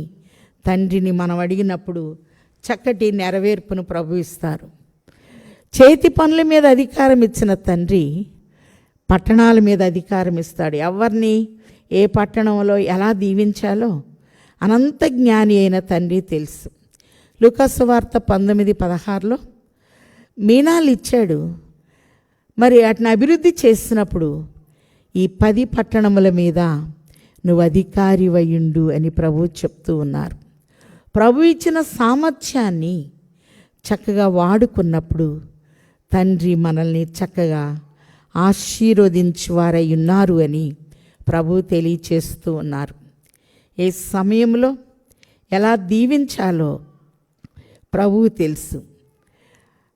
తండ్రిని మనం అడిగినప్పుడు చక్కటి నెరవేర్పును ప్రభువిస్తారు. చేతి పనుల మీద అధికారం ఇచ్చిన తండ్రి పట్టణాల మీద అధికారం ఇస్తాడు. ఎవరిని ఏ పట్టణంలో ఎలా దీవించాలో అనంత జ్ఞాని అయిన తండ్రి తెలుసు. లూకాసు వార్త 19:16లో మీనాలు ఇచ్చాడు. మరి వాటిని అభివృద్ధి చేసినప్పుడు ఈ 10 పట్టణముల మీద నువ్వు అధికారివయుండు అని ప్రభు చెప్తూ ఉన్నారు. ప్రభు ఇచ్చిన సామర్థ్యాన్ని చక్కగా వాడుకున్నప్పుడు తండ్రి మనల్ని చక్కగా ఆశీర్వదించువారై ఉన్నారు అని ప్రభు తెలియచేస్తూ ఉన్నారు. ఏ సమయంలో ఎలా దీవించాలో ప్రభువు తెలుసు.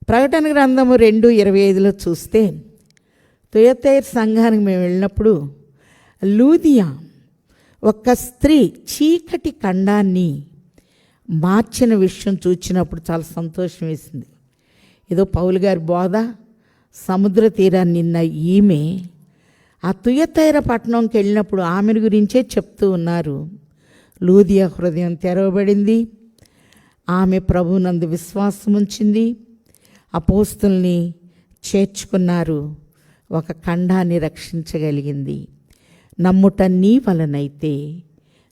ప్రకటన గ్రంథము 2:25లో చూస్తే, తుయతైర్ సంఘానికి మేము వెళ్ళినప్పుడు లూదియా ఒక స్త్రీ చీకటి ఖండాన్ని మార్చిన విషయం చూచినప్పుడు చాలా సంతోషం వేసింది. ఏదో పౌలు గారి బోధ, సముద్ర తీరాన్ని నిన్న ఈమె ఆ తుయతైర పట్టణంకి వెళ్ళినప్పుడు ఆమెను గురించే చెప్తూ ఉన్నారు. లూదియా హృదయం తెరవబడింది, ఆమె ప్రభువునందు విశ్వాసం ఉంచింది, అపోస్తుల్ని చేర్చుకున్నారు, ఒక ఖండాన్ని రక్షించగలిగింది. నమ్ముట నీ వలనైతే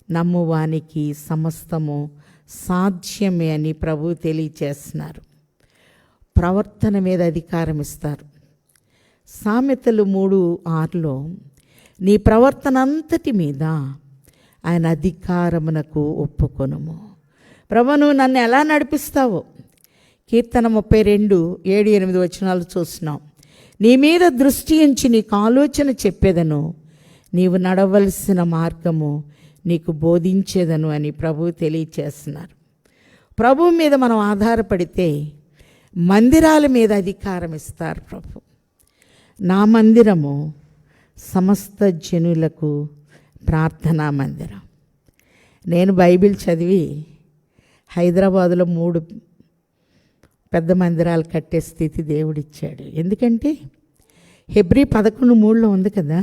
నమ్మువానికి సమస్తము సాధ్యమే అని ప్రభు తెలియచేస్తున్నారు. ప్రవర్తన మీద అధికారం ఇస్తారు. సామెతలు 3:6లో, నీ ప్రవర్తన అంతటి మీద ఆయన అధికారమునకు ఒప్పుకొనుము. ప్రభు నువ్వు నన్ను ఎలా నడిపిస్తావో కీర్తన 32:7-8 వచనాలు చూస్తున్నాం. నీ మీద దృష్టి ఉంచి నీకు ఆలోచన చెప్పేదను, నీవు నడవలసిన మార్గము నీకు బోధించేదను అని ప్రభు తెలియచేస్తున్నారు. ప్రభు మీద మనం ఆధారపడితే మందిరాల మీద అధికారం ఇస్తారు ప్రభు. నా మందిరము సమస్త జనులకు ప్రార్థనా మందిరం. నేను బైబిల్ చదివి హైదరాబాదులో 3 పెద్ద మందిరాలు కట్టే స్థితి దేవుడిచ్చాడు. ఎందుకంటే హెబ్రీ 11:3లో ఉంది కదా,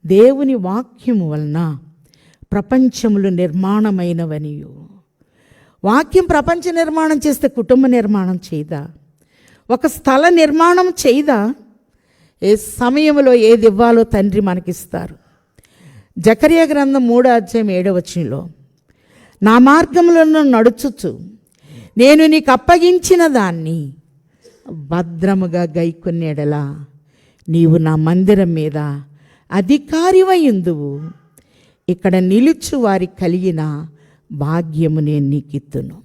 దేవుని వాక్యము వలన ప్రపంచములు నిర్మాణమైనవనియు. వాక్యం ప్రపంచ నిర్మాణం చేస్తే కుటుంబ నిర్మాణం చేయదా? ఒక స్థల నిర్మాణం చేయదా? ఏ సమయంలో ఏది ఇవ్వాలో తండ్రి మనకిస్తారు. జకర్యా గ్రంథం 3:7 వచనంలో, నా మార్గములను నడుచుచు నేను నీకు అప్పగించిన దాన్ని భద్రముగా గైకొన్నెడలా నీవు నా మందిరం మీద అధికారివయుందువు, ఇక్కడ నిలుచు వారికి కలిగిన భాగ్యము నేను నీకిత్తును.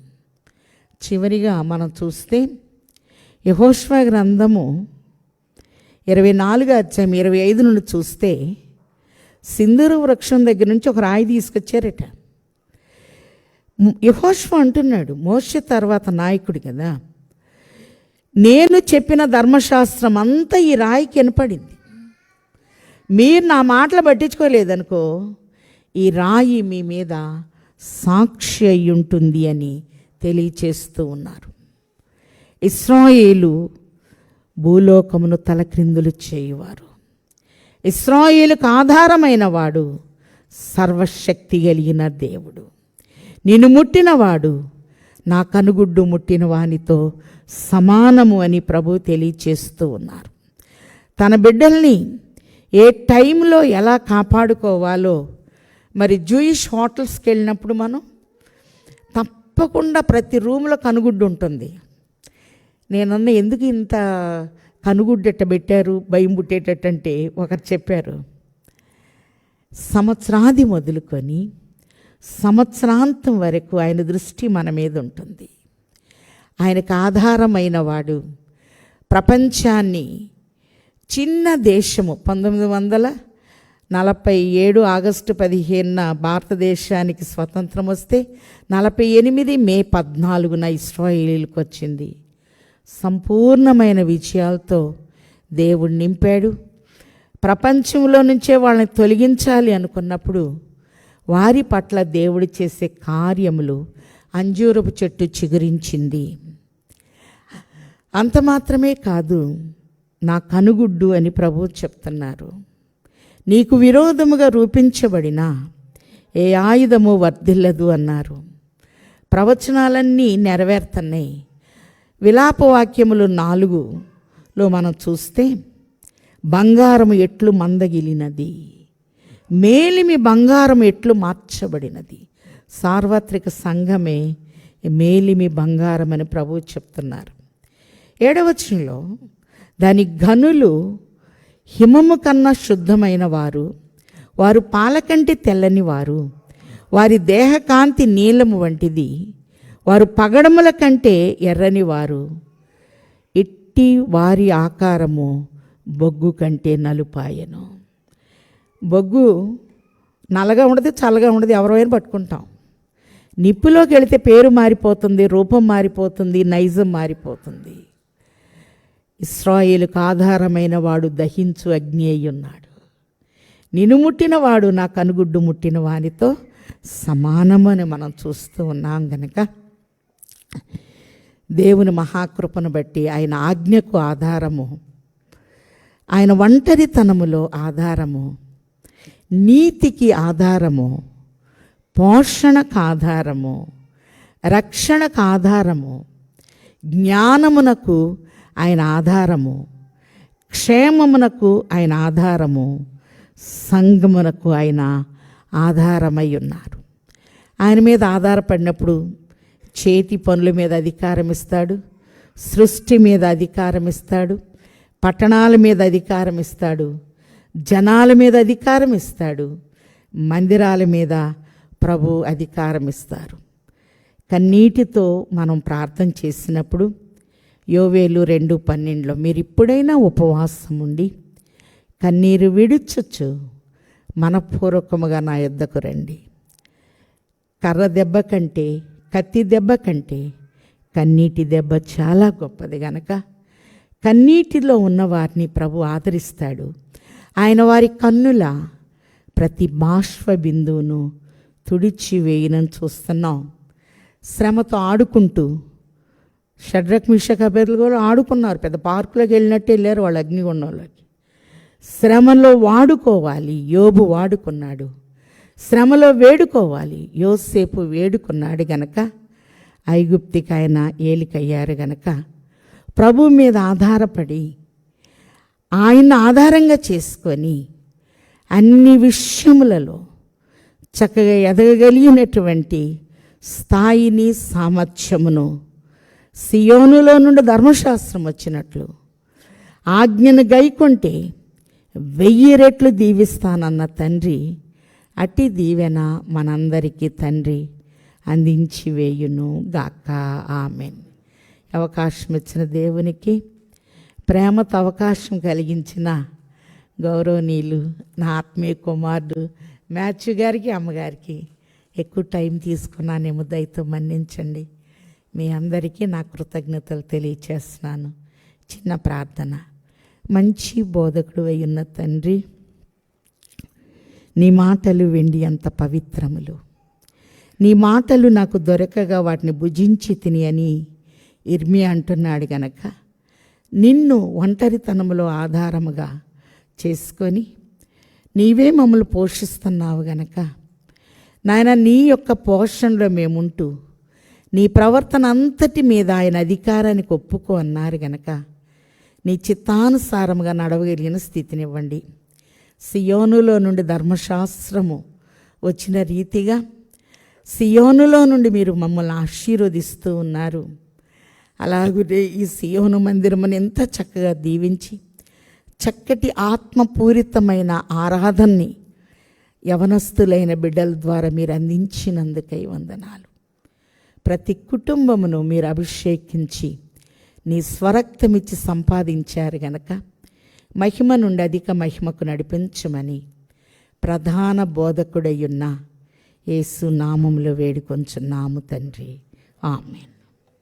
చివరిగా మనం చూస్తే యెహోషువ గ్రంథము 24:25 నుండి చూస్తే, సింధూర వృక్షం దగ్గర నుంచి ఒక రాయి తీసుకొచ్చారట. యెహోషువ అంటున్నాడు, మోషే తర్వాత నాయకుడు కదా, నేను చెప్పిన ధర్మశాస్త్రం అంతా ఈ రాయికి వినపడింది. మీరు నా మాటలు పట్టించుకోలేదనుకో, ఈ రాయి మీ మీద సాక్షి అయి ఉంటుంది అని తెలియచేస్తూ ఉన్నారు. ఇశ్రాయేలు భూలోకమును తలక్రిందులు చేయువారు. ఇశ్రాయేలుకు ఆధారమైన వాడు సర్వశక్తి కలిగిన దేవుడు. నిన్ను ముట్టినవాడు నా కనుగుడ్డు ముట్టిన వానితో సమానము అని ప్రభు తెలియచేస్తూ ఉన్నారు. తన బిడ్డల్ని ఏ టైంలో ఎలా కాపాడుకోవాలో, మరి జూయిష్ హోటల్స్కి వెళ్ళినప్పుడు మనం తప్పకుండా ప్రతి రూమ్లో కనుగుడ్డు ఉంటుంది. నేనన్నా ఎందుకు ఇంత కనుగుడ్డెట్ట పెట్టారు భయం పుట్టేటట్టంటే ఒకరు చెప్పారు, సంవత్సరాది మొదలుకొని సంవత్సరాంతం వరకు ఆయన దృష్టి మన మీద ఉంటుంది. ఆయనకు ఆధారమైన వాడు. ప్రపంచాన్ని చిన్న దేశము 1947 ఆగస్టు 15న భారతదేశానికి స్వతంత్రం వస్తే 48 మే 14న ఇశ్రాయేలుకు వచ్చింది. సంపూర్ణమైన విజయాలతో దేవుడు నింపాడు. ప్రపంచంలో నుంచే వాళ్ళని తొలగించాలి అనుకున్నప్పుడు వారి పట్ల దేవుడు చేసే కార్యములు అంజూరపు చెట్టు చిగురించింది. అంత మాత్రమే కాదు, నా కనుగుడ్డు అని ప్రభువు చెప్తున్నారు. నీకు విరోధముగా రూపించబడిన ఏ ఆయుధము వర్ధిల్లదు అన్నారు. ప్రవచనాలన్నీ నెరవేరుతున్నాయి. విలాపవాక్యములు 4లో మనం చూస్తే, బంగారము ఎట్లు మందగిలినది, మేలిమి బంగారం ఎట్లు మార్చబడినది. సార్వత్రిక సంఘమే మేలిమి బంగారం అని ప్రభువు చెప్తున్నారు. 7వ వచనంలో, దాని గనులు హిమము కన్నా శుద్ధమైన వారు, వారు పాలకంటి తెల్లని వారు, వారి దేహకాంతి నీలము వంటిది, వారు పగడముల కంటే ఎర్రని వారు, ఇట్టి వారి ఆకారము బొగ్గు కంటే నలుపాయను. బొగ్గు నల్లగా ఉండదు, చల్లగా ఉండదు, ఎవరైనా పట్టుకుంటాం. నిప్పులోకి వెళితే పేరు మారిపోతుంది, రూపం మారిపోతుంది, నైజం మారిపోతుంది. ఇశ్రాయేలుకు ఆధారమైన వాడు దహించు అగ్ని అయి ఉన్నాడు. నిన్ను ముట్టిన వాడు నా కనుగుడ్డు ముట్టిన వానితో సమానమని మనం చూస్తూ ఉన్నాం గనక దేవుని మహాకృపను బట్టి ఆయన ఆజ్ఞకు ఆధారము, ఆయన ఒంటరితనములో ఆధారము, నీతికి ఆధారము, పోషణకు ఆధారము, రక్షణకు ఆధారము, జ్ఞానమునకు ఆయన ఆధారము, క్షేమమునకు ఆయన ఆధారము, సంఘమునకు ఆయన ఆధారమై ఉన్నారు. ఆయన మీద ఆధారపడినప్పుడు చేతి పనుల మీద అధికారం ఇస్తాడు, సృష్టి మీద అధికారం ఇస్తాడు, పట్టణాల మీద అధికారం ఇస్తాడు, జనాల మీద అధికారం ఇస్తాడు, మందిరాల మీద ప్రభు అధికారం ఇస్తారు. కన్నీటితో మనం ప్రార్థన చేసినప్పుడు యోవేలు 2:12 మీరు ఇప్పుడైనా ఉపవాసం ఉండి కన్నీరు విడుచొచ్చు మనపూర్వకముగా నా యొద్దకు రండి. కర్ర దెబ్బ కంటే, కత్తి దెబ్బ కంటే కన్నీటి దెబ్బ చాలా గొప్పది గనక కన్నీటిలో ఉన్న వారిని ప్రభు ఆదరిస్తాడు. ఆయన వారి కన్నుల ప్రతి బాష్ప బిందువును తుడిచి వేయనని చూస్తున్నాం. శ్రమతో ఆడుకుంటూ షడ్రక్ మిషక్ అబేద్నెగోలు ఆడుకున్నారు. పెద్ద పార్కులోకి వెళ్ళినట్టు వెళ్ళారు వాళ్ళు అగ్నిగుండంలోకి. శ్రమలో వాడుకోవాలి. యోబు వాడుకున్నాడు. శ్రమలో వేడుకోవాలి. యోసేపు వేడుకున్నాడు గనక ఐగుప్తికి ఆయన ఏలికయ్యారు గనక ప్రభు మీద ఆధారపడి ఆయన ఆధారంగా చేసుకొని అన్ని విషయములలో చక్కగా ఎదగగలిగినటువంటి స్థాయిని, సామర్థ్యమును సియోనులో నుండి ధర్మశాస్త్రం వచ్చినట్లు ఆజ్ఞను గైకొంటే 1000 రెట్లు దీవిస్తానన్న తండ్రి అట్టి దీవెన మనందరికీ తండ్రి అందించి వేయును గాక. ఆమెన్. అవకాశం ఇచ్చిన దేవునికి, ప్రేమతో అవకాశం కలిగించిన గౌరవనీయులు నా ఆత్మీయ కుమారుడు మ్యాథ్యూ గారికి, అమ్మగారికి ఎక్కువ టైం తీసుకున్నానేమో దయతో మన్నించండి. మీ అందరికీ నా కృతజ్ఞతలు తెలియచేస్తున్నాను. చిన్న ప్రార్థన. మంచి బోధకుడు అయి ఉన్న తండ్రి, నీ మాటలు వెండి అంత పవిత్రములు. నీ మాటలు నాకు దొరకగా వాటిని భుజించి తిని అని ఇర్మియా అంటున్నాడు గనక నిన్ను ఒంటరితనములో ఆధారముగా చేసుకొని నీవే మమ్మల్ని పోషిస్తున్నావు గనక నాయన నీ యొక్క పోషణలో మేముంటూ నీ ప్రవర్తన అంతటి మీద ఆయన అధికారానికి ఒప్పుకో అన్నారు గనక నీ చిత్తానుసారముగా నడవగలిగిన స్థితినివ్వండి. సియోనులో నుండి ధర్మశాస్త్రము వచ్చిన రీతిగా సియోనులో నుండి మీరు మమ్మల్ని ఆశీర్వదిస్తూ ఉన్నారు. అలాగే ఈ సియోను మందిరమును ఎంత చక్కగా దీవించి చక్కటి ఆత్మపూరితమైన ఆరాధనని యవనస్తులైన బిడ్డల ద్వారా మీరు అందించినందుకై వందనాలు. ప్రతి కుటుంబమును మీరు అభిషేకించి నీ స్వరక్తమిచ్చి సంపాదించారు గనక మహిమ నుండి అధిక మహిమకు నడిపించమని ప్రధాన బోధకుడయ్యున్న యేసు నామములో వేడుకొంచున్నాము తండ్రి. ఆమేన్.